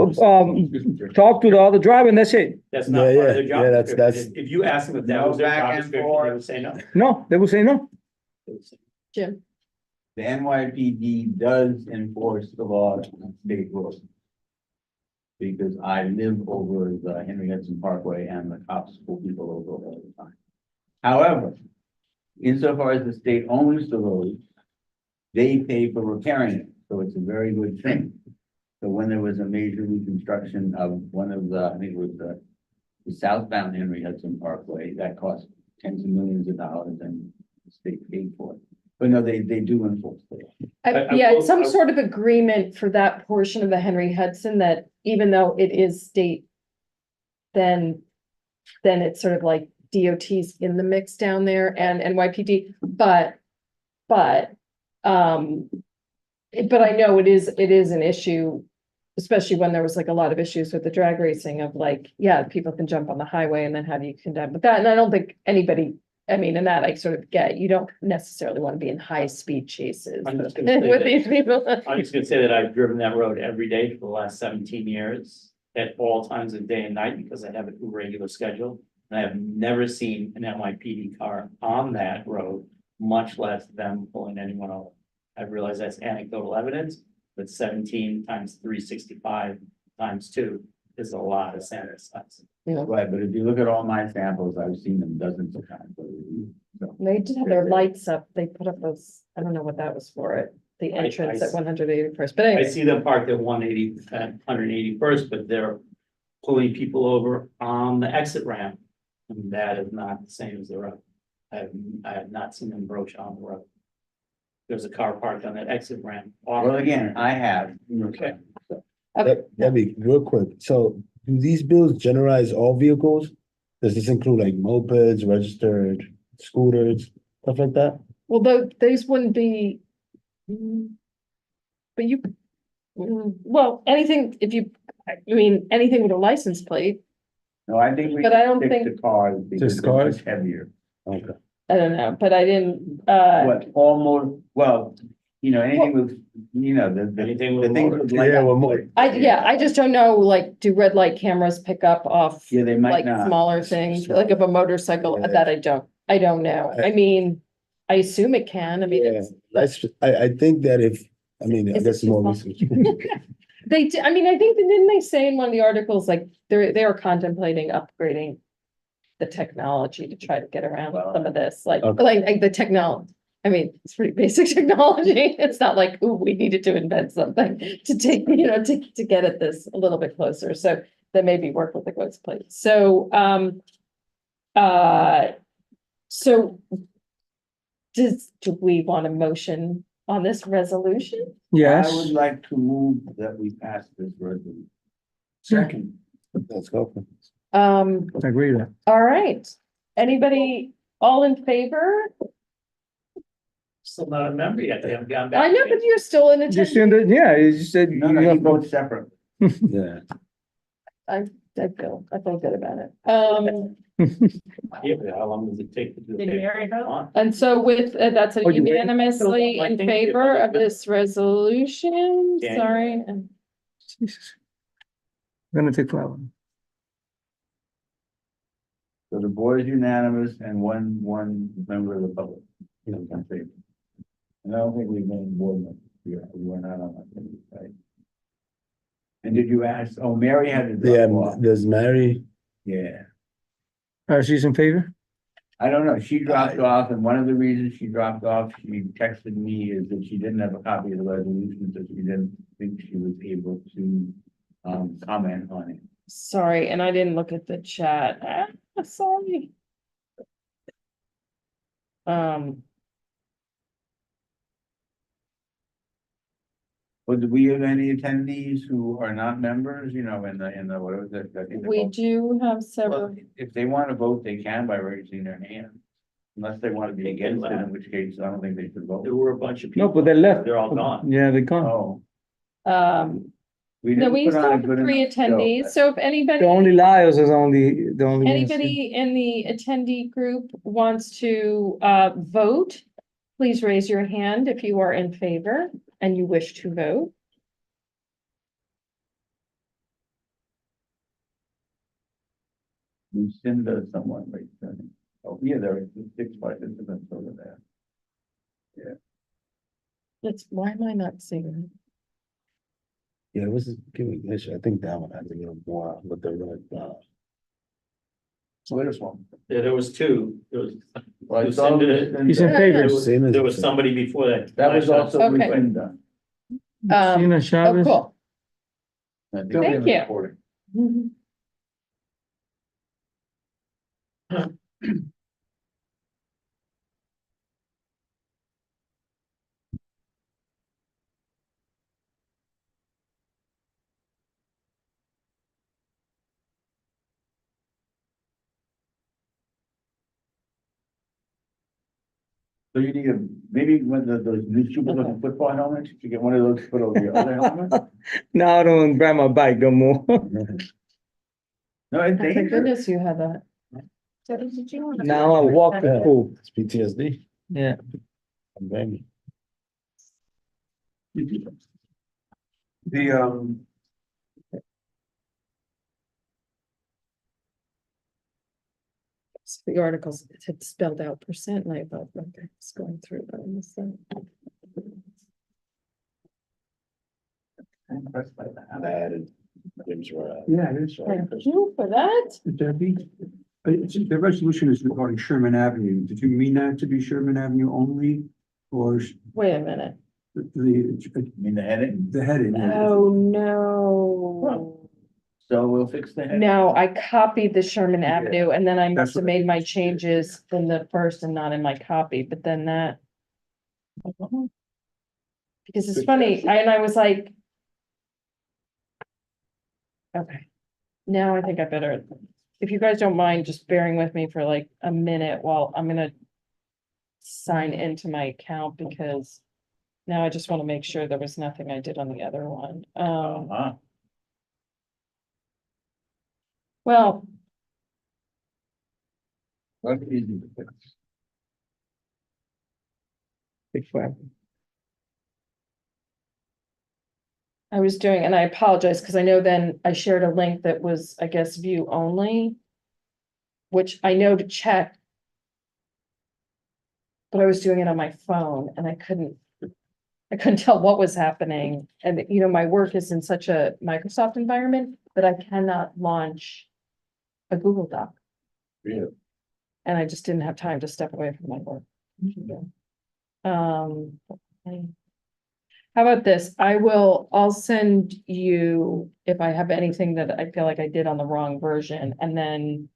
talk to the other driver and that's it. That's not part of their job. Yeah, description. that's- If you ask them if that No was their back job and description, forth. they would say no. No, they will say no. They would say- Jim, The NYPD does enforce the law on state roads. Because I live over the Henry Hudson Parkway and the cops pull people over all the time. However, insofar as the state owns the road, they pay for repairing it, so it's a very good thing. So when there was a major reconstruction of one of the, I think it was the southbound Henry Hudson Parkway, that cost tens of millions of dollars and the state paid for it. But no, they do enforce it. yeah, will- some sort of agreement for that portion of the Henry Hudson that even though it is state, then it's sort of like DOT's in the mix down there and NYPD, but I know it is an issue, especially when there was like a lot of issues with the drag racing of like, yeah, people can jump on the highway and then how do you condemn with that? And I don't think anybody, I mean, and that I sort of get, you don't necessarily want to be in high speed chases I'm just gonna say with that- these people. I'm just gonna say that I've driven that road every day for the last 17 years. At all times of day and night because I have a regular schedule. And I have never seen an NYPD car on that road, much less them pulling anyone over. I realize that's anecdotal evidence, but 17 times 365 times 2 is a lot of sanitizer. Right, but if you look at all my samples, I've seen them dozens of times. So, They did have their lights up. They put up those, I don't know what that was for it, the I entrance at see. 181st, but I anyway. see them parked at 181st, but they're pulling people over on the exit ramp. And that is not the same as the road. I have not seen them broach on the road. There's a car parked on that exit ramp. well, again, I have. Okay. Debbie, real quick, so do these bills generalize all vehicles? Does this include like mopeds, registered scooters, stuff like that? Well, though, these wouldn't be. But you, well, anything, if you, I mean, anything with a license plate, No, I think we But I don't stick to think- cars because Just they're cars? much heavier. Okay. I don't know, but I didn't, What, almost, well, anything with, Anything the with a things motor. with light. Yeah, well, more. I just don't know, like, do red light cameras pick up off? Yeah, they might Like not. smaller things, like of a motorcycle, Yeah. that I don't know, I mean, I assume it can, I mean, Yeah, I think that if, I mean, I Is it guess too more small? research. I mean, I think, didn't they say in one of the articles, like, they are contemplating upgrading the technology to try to get around Well, some of this, like, okay. like the technology. I mean, it's pretty basic technology. It's not like, ooh, we needed to invent something to take, to get at this a little bit closer. So then maybe work with the goods plate. So, so do we want a motion on this resolution? I Yes, would like to move that we pass this resolution. Second, Let's go. I agree with that. All right. Anybody, all in favor? Still not a member yet. They haven't gotten back. I know, to me. but you're still in Just attendance. in the, yeah, you said. No, you no, have you to- vote separate. Yeah. I feel good about it. Yeah, but how long does it take to do? Did Mary vote? And so with, that's Oh, you ready? unanimously I in think favor of it- this resolution, Yeah. sorry. and- Jesus. Gonna take forever. So the board is unanimous and one member of the public. In favor. And I don't think we've been board members. We were not on that committee, right? And did you ask, Mary had to Yeah, drop off. does Mary, Yeah, She's in favor? I don't know. She dropped off and one of the reasons she dropped off, she texted me is that she didn't have a copy of the resolution, so she didn't think she was able to comment on it. Sorry, and I didn't look at the chat. Sorry. But do we have any attendees who are not members, in the, what was it? in the We vote? do have Well, several, if they want to vote, they can by raising their hand. Unless they want to be against it, in which case I don't think they should vote. There were a bunch of people. No, but they left. They're all gone. Yeah, they're gone. Oh, um, We No, didn't we put still on a have good three enough show. attendees, so if The anybody. only liars is the only. ones. Anybody in the attendee group wants to vote, please raise your hand if you are in favor and you wish to vote. Lucinda, someone like that. Oh, yeah, there are 6 participants over there. That's, why am I not seeing Yeah, it was, I think that one had a little more, but the red, So there's one. Yeah, there was two. There was, Well, I saw Lucinda- He's in Lucinda. favor. there was, Same as there was the- somebody before that. That was also Okay. Lucinda. it? Tina Oh, Chavez. cool. I think. They'll be in Thank the you. recording. So you need maybe one of those new super looking football helmets, you get one of those to put over your other helmet? Now I don't grab my bike no more. No, it's Thank dangerous. goodness you had that. Now I walk to Yeah. school. it's PTSD. Yeah. Maybe. The, The articles had spelled out percent and I thought, okay, it's going through. But I missed that. I'm impressed by that. I added James Roy. yeah, it is. Thank you for that. Debbie, the resolution is regarding Sherman Avenue. Did you mean that to be Sherman Avenue only? Or Wait a minute. I mean, the heading, the heading? Oh, no. so we'll fix the heading. No, I copied the Sherman Avenue and then I must That's have what- made my changes in the first and not in my copy, but then that. Because it's funny, I was like. Okay, now I think I better, if you guys don't mind just bearing with me for like a minute while I'm gonna. Sign into my account because now I just want to make sure there was nothing I did on the other one. Uh-huh. Well, That's easy to fix. Big flag. I was doing, and I apologize because I know then I shared a link that was, I guess, view only. Which I know to check. But I was doing it on my phone and I couldn't tell what was happening. And, you know, my work is in such a Microsoft environment that I cannot launch a Google Doc. Yeah. And I just didn't have time to step away from my work. Okay. How about this? I'll send you if I have anything that I feel like I did on the wrong version and then.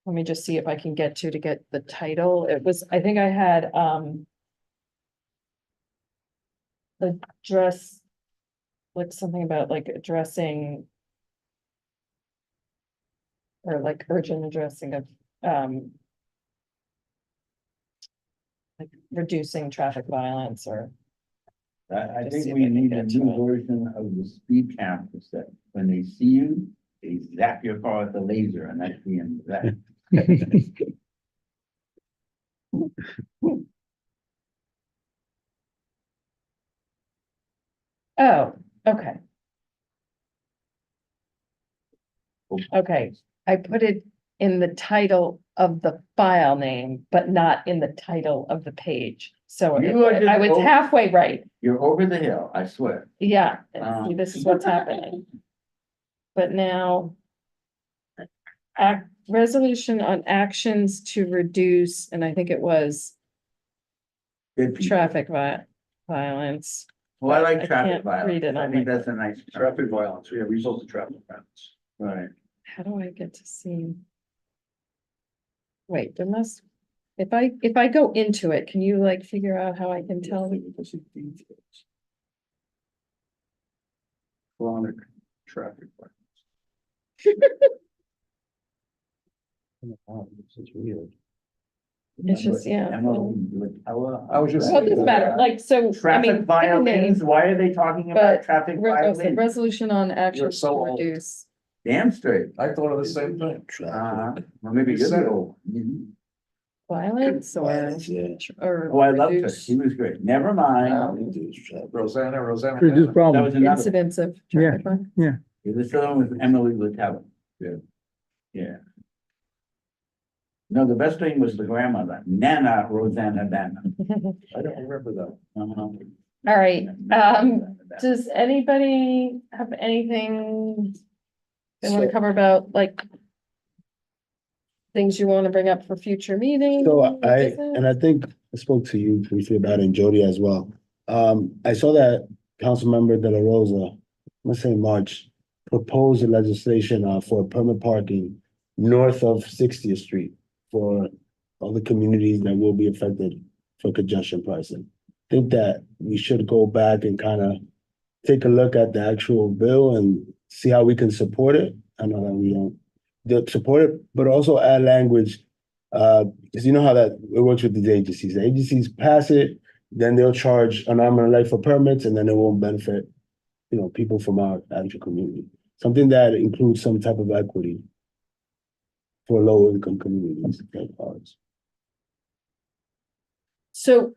Let me just see if I can get the title. It was, I think I had, address. Like something about like addressing. Or like urgent addressing of, like reducing traffic violence or, I Just think see if we I can need a get to new it. version of the speed cameras that when they see you, they zap your car with a laser and that's the end of that. oh, okay. Okay, I put it in the title of the file name, but not in the title of the page. So You are just I was over- halfway right. You're over the hill, I swear. Yeah, see, this is what's happening. But now. Resolution on actions to reduce, and I think it was Good people. traffic violence. Well, I like I traffic can't violence. read it I on think my- that's a nice. Traffic violence, yeah, results of traffic violence. Right. How do I get to see? Wait, there must, if I go into it, can you like figure out how I can tell? Chronic traffic violence. Oh, this is weird. It's just, yeah. I was just. Well, it doesn't matter, like, so, I Traffic mean. violence, why are they talking about But traffic violence? Resolution on action You're to so old. reduce. Damn straight. I thought of the same thing. Well, maybe You you're said the it. old. Violence or, or. Oh, I loved her. reduce He was great. Never mind. Rosanna. Reduce That problem. was another. incidents of. Yeah. traffic violence. This other one was Emily Littell. Yeah. Yeah. No, the best thing was the grandmother, Nana Rosanna Dana. I don't remember that. All right, does anybody have anything they want to So- cover about, like, things you want to bring up for future meetings? So I think I spoke to you briefly about it and Jody as well. I saw that Councilmember De La Rosa, let's say March, proposed a legislation for permit parking north of 60th Street for all the communities that will be affected for congestion pricing. I think that we should go back and kind of take a look at the actual bill and see how we can support it. I know that we don't support it, but also add language. Because you know how that it works with these agencies. The agencies pass it, then they'll charge an arm and a leg for permits, and then it won't benefit, people from our actual community. Something that includes some type of equity for low income communities like ours. So.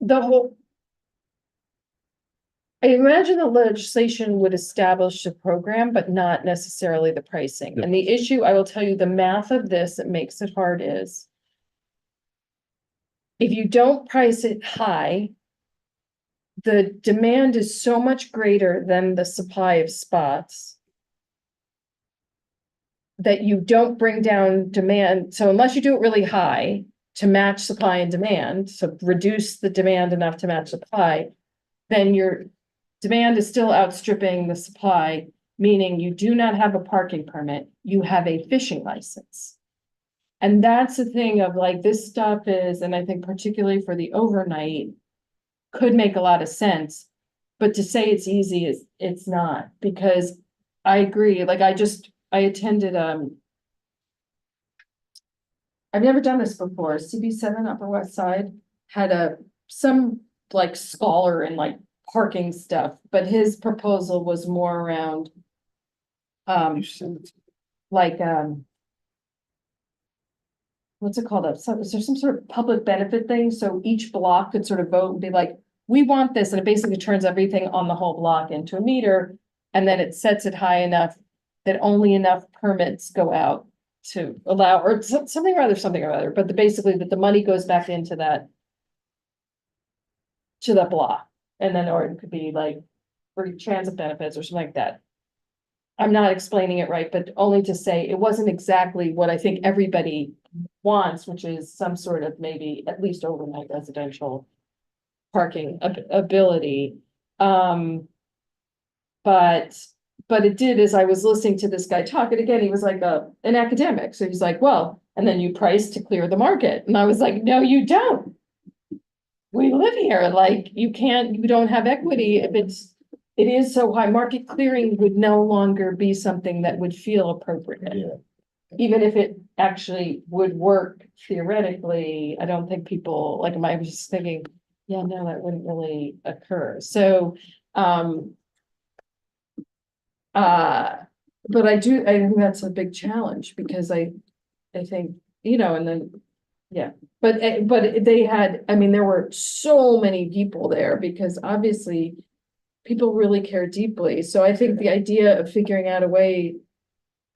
The whole. I imagine the legislation would establish the program, but not necessarily the pricing. And the issue, I will tell you, the math of this that makes it hard is. If you don't price it high. The demand is so much greater than the supply of spots. That you don't bring down demand, so unless you do it really high to match supply and demand, so reduce the demand enough to match supply. Then your demand is still outstripping the supply, meaning you do not have a parking permit, you have a fishing license. And that's the thing of like, this stuff is, and I think particularly for the overnight. Could make a lot of sense, but to say it's easy is, it's not, because I agree, like I attended, I've never done this before, CB7 Upper West Side had some like scholar in like parking stuff, but his proposal was more around. Like, what's it called? Is there some sort of public benefit thing? So each block could sort of vote and be like, we want this, and it basically turns everything on the whole block into a meter. And then it sets it high enough that only enough permits go out to allow, or something or other, but basically that the money goes back into that. To the block, and then, or it could be like free transit benefits or something like that. I'm not explaining it right, but only to say it wasn't exactly what I think everybody wants, which is some sort of maybe at least overnight residential parking ability. But it did, as I was listening to this guy talk, and again, he was like an academic. So he's like, well, and then you price to clear the market. And I was like, no, you don't. We live here, like you don't have equity if it is so high. Market clearing would no longer be something that would feel appropriate. Yeah. Even if it actually would work theoretically, I don't think people, like, I was just thinking, yeah, no, that wouldn't really occur. So, but I think that's a big challenge because I think, and then, yeah, but they had, I mean, there were so many people there because obviously people really care deeply. So I think the idea of figuring out a way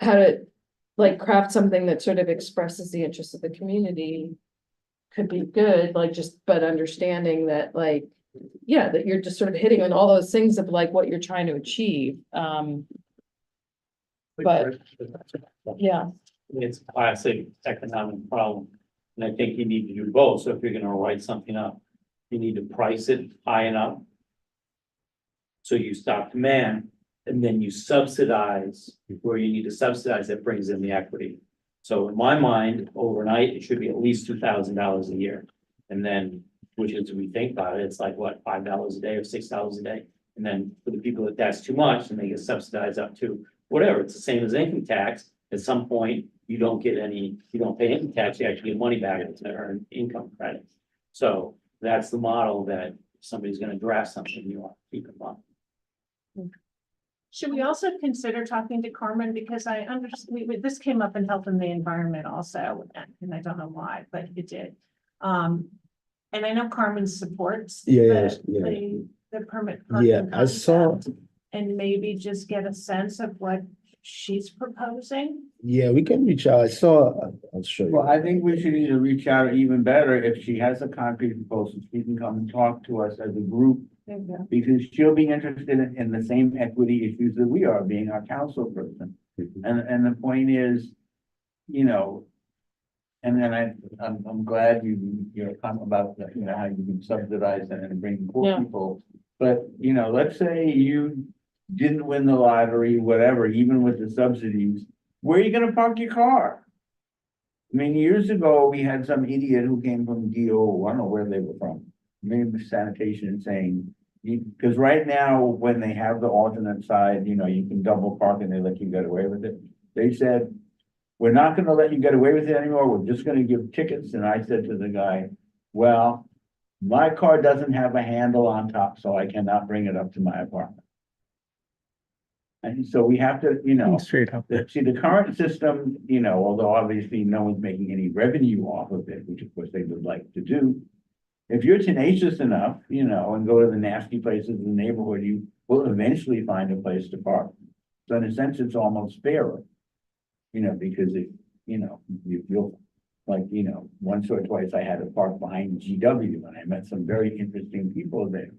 how to like craft something that sort of expresses the interests of the community could be good, like but understanding that like, yeah, that you're just sort of hitting on all those things of like what you're trying to achieve. But yeah, It's a classic economic problem. And I think you need to do both. So if you're gonna write something up, you need to price it high enough. So you stop demand and then you subsidize where you need to subsidize that brings in the equity. So in my mind, overnight, it should be at least $2,000 a year. And then, which is, we think about it, it's like what, $5 a day or $6 a day. And then for the people that's too much, and they get subsidized up to whatever, it's the same as income tax. at some point, you don't pay any tax, you actually get money back to earn income credits. So that's the model that if somebody's gonna draft something, you want to keep in mind. Should we also consider talking to Carmen, because I understand, this came up in health and the environment also, and I don't know why, but it did. And I know Carmen supports. Yes, The permit. parking Yeah, I saw, concept, and maybe just get a sense of what she's proposing. yeah, we can reach out. I saw, I'll show you. Well, I think we should either reach out, or even better, if she has a concrete proposal, she can come and talk to us as a group, because she'll be interested in the same equity issues that we are, being our council person. And the point is, you know, and then I'm glad you're talking about, you know, how you can subsidize and bring poor Yeah. people. But, you know, let's say you didn't win the lottery, whatever, even with the subsidies, where are you gonna park your car? I mean, years ago, we had some idiot who came from DO, I don't know where they were from, maybe sanitation, saying, because right now, when they have the alternate side, you know, you can double park and they let you get away with it. They said, we're not gonna let you get away with it anymore, we're just gonna give tickets. And I said to the guy, well, my car doesn't have a handle on top, so I cannot bring it up to my apartment. And so we have to, you know, Straight up. see, the current system, you know, although obviously no one's making any revenue off of it, which of course they would like to do. If you're tenacious enough, you know, and go to the nasty places in the neighborhood, you will eventually find a place to park. So in a sense, it's almost fairer. You know, because it, you know, you'll, like, you know, once or twice I had to park behind GW and I met some very interesting people there.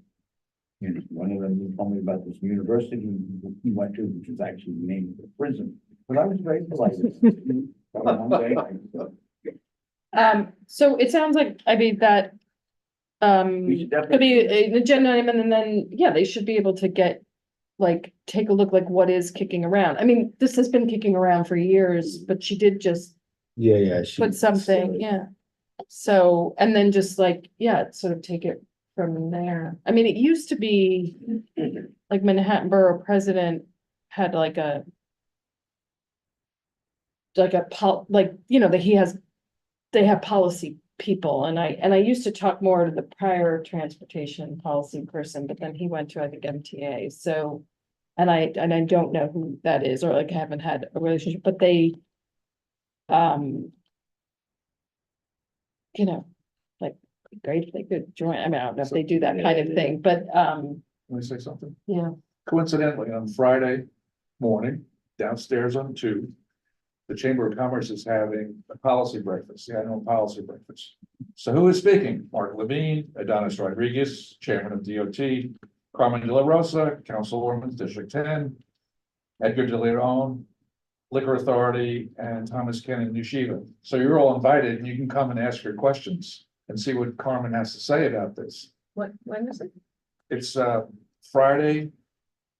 You know, one of them told me about this university he went to, which is actually the name of the prison, but I was very polite. So it sounds like, I mean, that We should could be definitely, an agenda item, and then, yeah, they should be able to get, like, take a look, like, what is kicking around. I mean, this has been kicking around for years, but she did just Yeah, put something, yeah. So, and then just like, yeah, sort of take it from there. I mean, it used to be like Manhattan Borough President had like a you know, that they have policy people, and I used to talk more to the prior transportation policy person, but then he went to, I think, MTA, so. And I don't know who that is, or like haven't had a relationship, but they. You know, like, great if they could join, I mean, I don't know if they do that kind of thing, but, Let me say something. yeah. Coincidentally, on Friday morning, downstairs on 2, the Chamber of Commerce is having a policy breakfast, the annual policy breakfast. So who is speaking? Mark Levine, Adonis Rodriguez, Chairman of DOT, Carmen De La Rosa, Councilwoman, District 10, Edgar De Leon, Liquor Authority, and Thomas Ken and New Shiva. So you're all invited, and you can come and ask your questions and see what Carmen has to say about this. When is it? It's Friday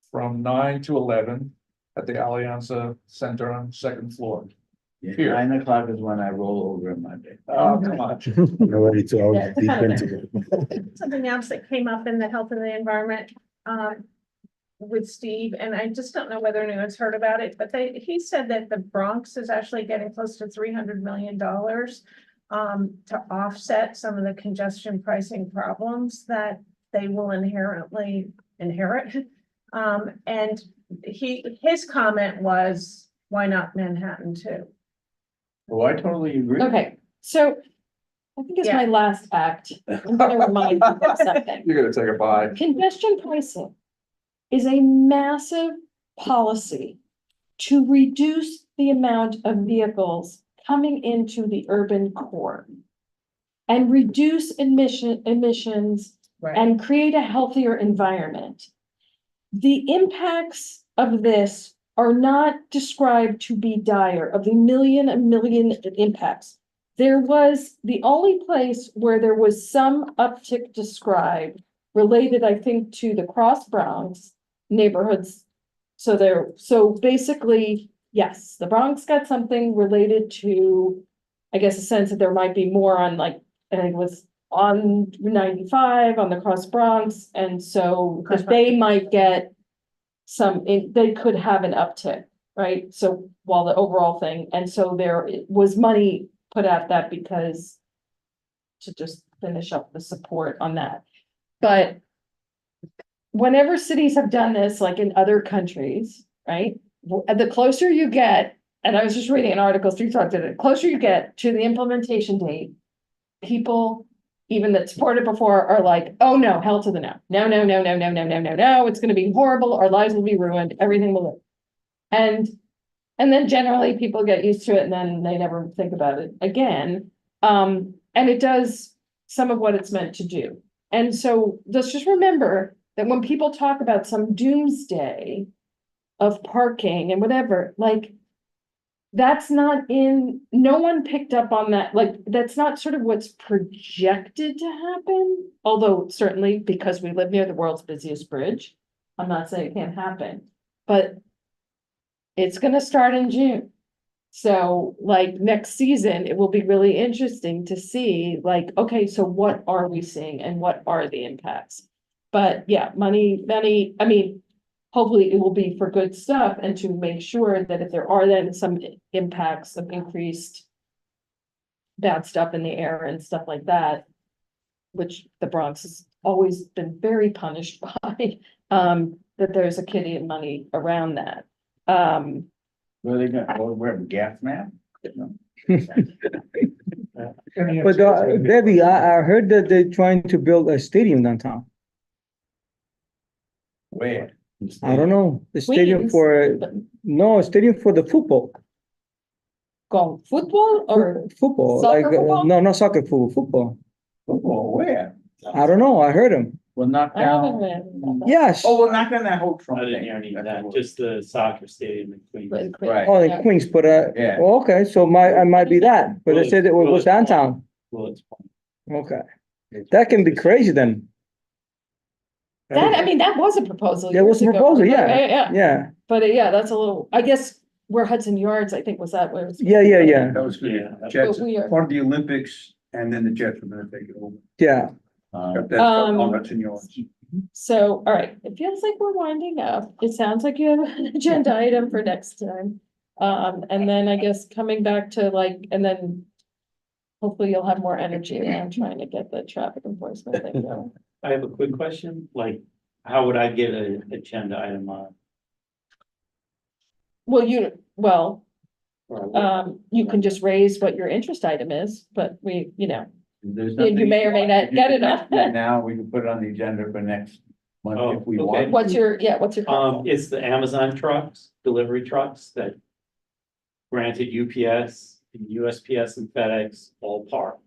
from 9 to 11 at the Alianza Center on 2nd floor. Here. 9 o'clock is when I roll over in my day. Oh, come on. I'm ready to all Yeah, deep kind of. into it. Something else that came up in the health and the environment, with Steve, and I just don't know whether anyone's heard about it, but he said that the Bronx is actually getting close to $300 million to offset some of the congestion pricing problems that they will inherently inherit. And his comment was, why not Manhattan too? Oh, I totally agree. Okay, so I think it's my last act. I'm gonna remind you of something. You're gonna take a bite. Congestion pricing is a massive policy to reduce the amount of vehicles coming into the urban core and reduce emissions and create a healthier environment. The impacts of this are not described to be dire, of the million impacts. There was the only place where there was some uptick described related, I think, to the Cross Bronx neighborhoods. So basically, yes, the Bronx got something related to, I guess, a sense that there might be more on, like, I think it was on 95 on the Cross Bronx, and so that they might get they could have an uptick. right? So while the overall thing, and so there was money put at that because to just finish up the support on that. But whenever cities have done this, like in other countries, right? The closer you get, and I was just reading an article, Street Talk did it, the closer you get to the implementation date, people, even that supported before, are like, oh no, hell to the no. No, no, no, no, no, no, no, no, no, it's gonna be horrible, our lives will be ruined, everything will live. And then generally people get used to it and then they never think about it again. And it does some of what it's meant to do. And so let's just remember that when people talk about some doomsday of parking and whatever, like, that's not in, no one picked up on that, like, that's not sort of what's projected to happen. Although certainly because we live near the world's busiest bridge, I'm not saying it can't happen, but it's gonna start in June. So like next season, it will be really interesting to see like, okay, so what are we seeing and what are the impacts? But yeah, money, I mean, hopefully it will be for good stuff and to make sure that if there are then some impacts of increased bad stuff in the air and stuff like that, which the Bronx has always been very punished by, that there's a kitty and money around that. Where are they gonna, where, gas man? But Debbie, I heard that they're trying to build a stadium downtown. Where? I don't know, the stadium Queens. for, no, a stadium for the football. Called football or Football, soccer like, football? no, not soccer, football. Oh, where? I don't know, I heard him. Well, knock I haven't down. read about that. Yes. Oh, well, knock down that whole Trump I thing. didn't hear any of That's that, what- just the soccer stadium in Queens. Right. Oh, in Yeah. Queens, but, Yeah. oh, okay, so I might be that, but they said it was downtown. Well, it's. Okay, that can be crazy then. That, I mean, that was a proposal. There was a years ago. proposal, yeah. Yeah, Yeah, but yeah, that's a little, I guess where Hudson Yards, I think was that where. it was- yeah, That was Yeah. good. Jets, But we are, part of the Olympics, and then the Jets were gonna take it over. yeah. That's on Um, Hudson Yards. so, all right, it feels like we're winding up. It sounds like you have an agenda item for next time. And then I guess coming back to like, and then hopefully you'll have more energy around trying to get the traffic enforcement thing going. I have a quick question, like, how would I get an agenda item on? Well, Or you can just raise what your interest item is, but we, There's You nothing- may or may not get it on. Yeah, now we can put it on the agenda for next month Oh, if we okay. want. what's your? It's the Amazon trucks, delivery trucks that granted UPS, and USPS and FedEx all park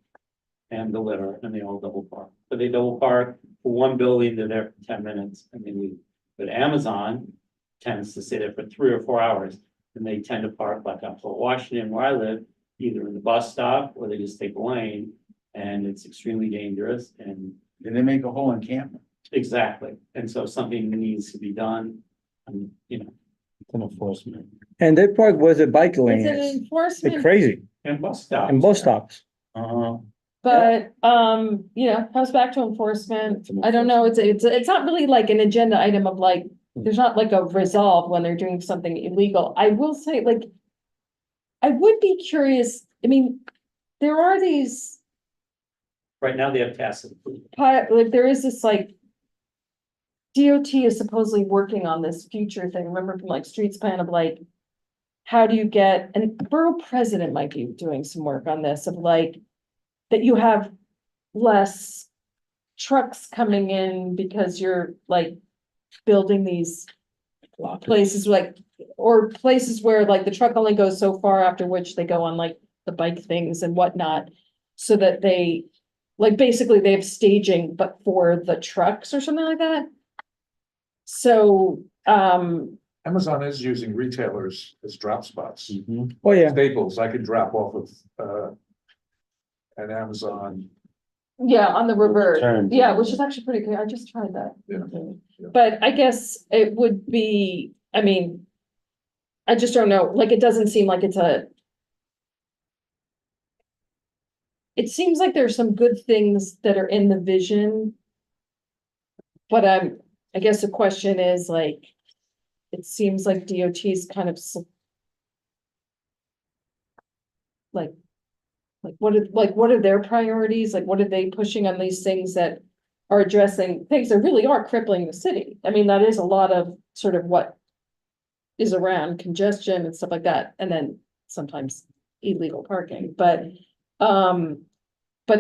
and deliver, and they all double park. But they double park for one building, they're there for 10 minutes and they leave. But Amazon tends to stay there for 3 or 4 hours. And they tend to park like on Fort Washington where I live, either in the bus stop or they just take a lane. And it's extremely dangerous and Did they make a hole in camp? exactly. And so something needs to be done. Enforcement. And that park was a bike It's an lane. It's enforcement, crazy, And bus stops. and bus stops. but, comes back to enforcement. I don't know, it's not really like an agenda item of like, there's not like a resolve when they're doing something illegal. I will say, like, I would be curious, I mean, there are these, Right now they have tacit. like, there is this like. DOT is supposedly working on this future thing, remember from like streets plan of like. How do you get, and borough president might be doing some work on this of like, that you have less. Trucks coming in because you're like building these places like, or places where like the truck only goes so far after which they go on like the bike things and whatnot. So that they, like, basically they have staging, but for the trucks or something like that. So, Amazon is using retailers as drop spots. Oh, yeah. Staples, I could drop off of, an Amazon. yeah, on the reverse, Turns. yeah, which is actually pretty good. I just tried that. Yeah, yeah. But I guess it would be, I mean. I just don't know, like, it doesn't seem like it's a. It seems like there's some good things that are in the vision. But I guess the question is like, it seems like DOT's kind of like what are their priorities? Like, what are they pushing on these things that are addressing things that really are crippling the city? I mean, that is a lot of sort of what is around congestion and stuff like that, and then sometimes illegal parking, but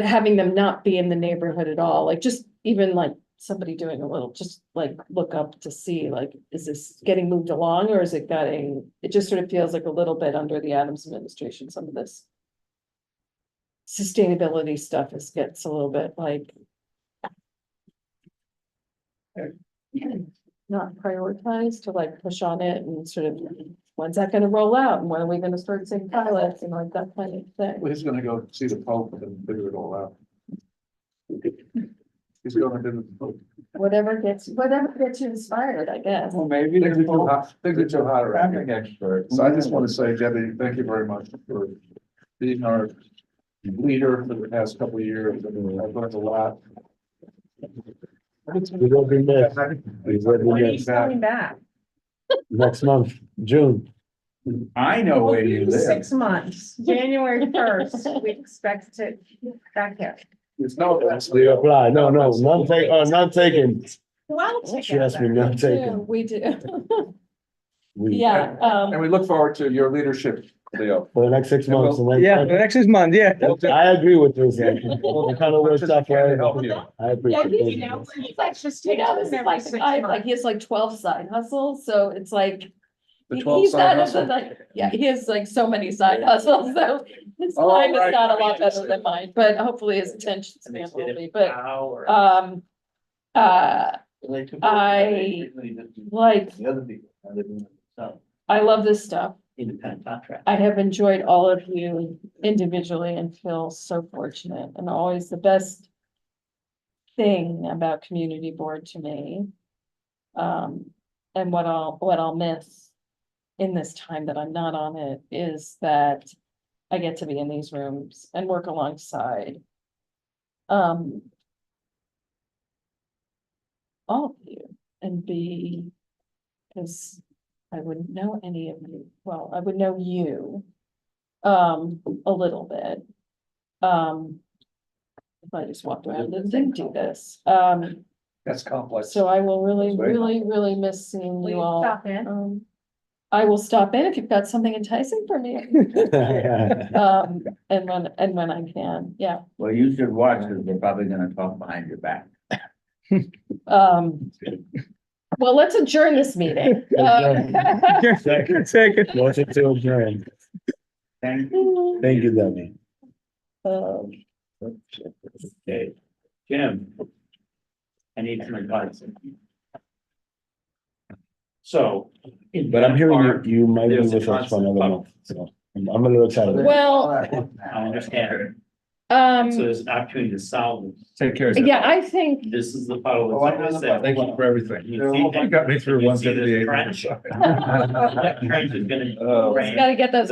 having them not be in the neighborhood at all, like just even like somebody doing a little, just like look up to see, like, is this getting moved along or is it it just sort of feels like a little bit under the Adams administration, some of this sustainability stuff gets a little bit like not prioritized to like push on it and sort of, when's that gonna roll out and when are we gonna start seeing pilots and like that kind of thing. Well, he's gonna go see the Pope and figure it all out. He's going to do the Pope. Whatever gets you inspired, I guess. Well, maybe things are too hot around here. Experts. So I just want to say, Debbie, thank you very much for being our leader for the past couple of years. I've learned a lot. We will be missed. We will be When are you missed. coming back? Next month, June. I know where you live. 6 months, January 1st, we expect to back here. There's no. We apply. No, none taken. Well, take Trust me, none taken. We do. We, Yeah, And we look forward to your leadership, Leo. for the next 6 months. Yeah, the next 6 months, yeah. I agree with this. It kind of works out for everybody. I yeah, appreciate he's, it. He's like, just you take know, it this is every like, 6 like, he has like 12 side hustles, so it's like. The he- 12 he's side not as hustle? like, yeah, he has like so many side hustles, so his Oh, time is right. not a lot better than mine, but hopefully his attention span will be, but, Or- I like, The other people, I live in some I love this stuff. independent contract. I have enjoyed all of you individually and feel so fortunate, and always the best thing about community board to me. And what I'll miss in this time that I'm not on it is that I get to be in these rooms and work alongside all of you and because I wouldn't know any of you. Well, I would know you a little bit. If I just walked around and didn't do this. That's complex. So I will really, That's very really miss seeing Will you you all. stop in? I will stop in if you've got something enticing for me. And when I can, yeah. Well, you should watch, because they're probably gonna talk behind your back. Well, let's adjourn this meeting. Second. Motion to adjourn. Thank you. Thank you, Debbie. Okay, Jim. I need some advice. So. But I'm hearing you might be There's a with us for another constant month, so I'm a little excited. Well, I understand. So there's an opportunity to solve this. Take care. yeah, I think, This is the puddle. Oh, I that's know the always Thank you for everything. You You got me through You see this 178. trench? That trench is gonna Oh. drain gotta get those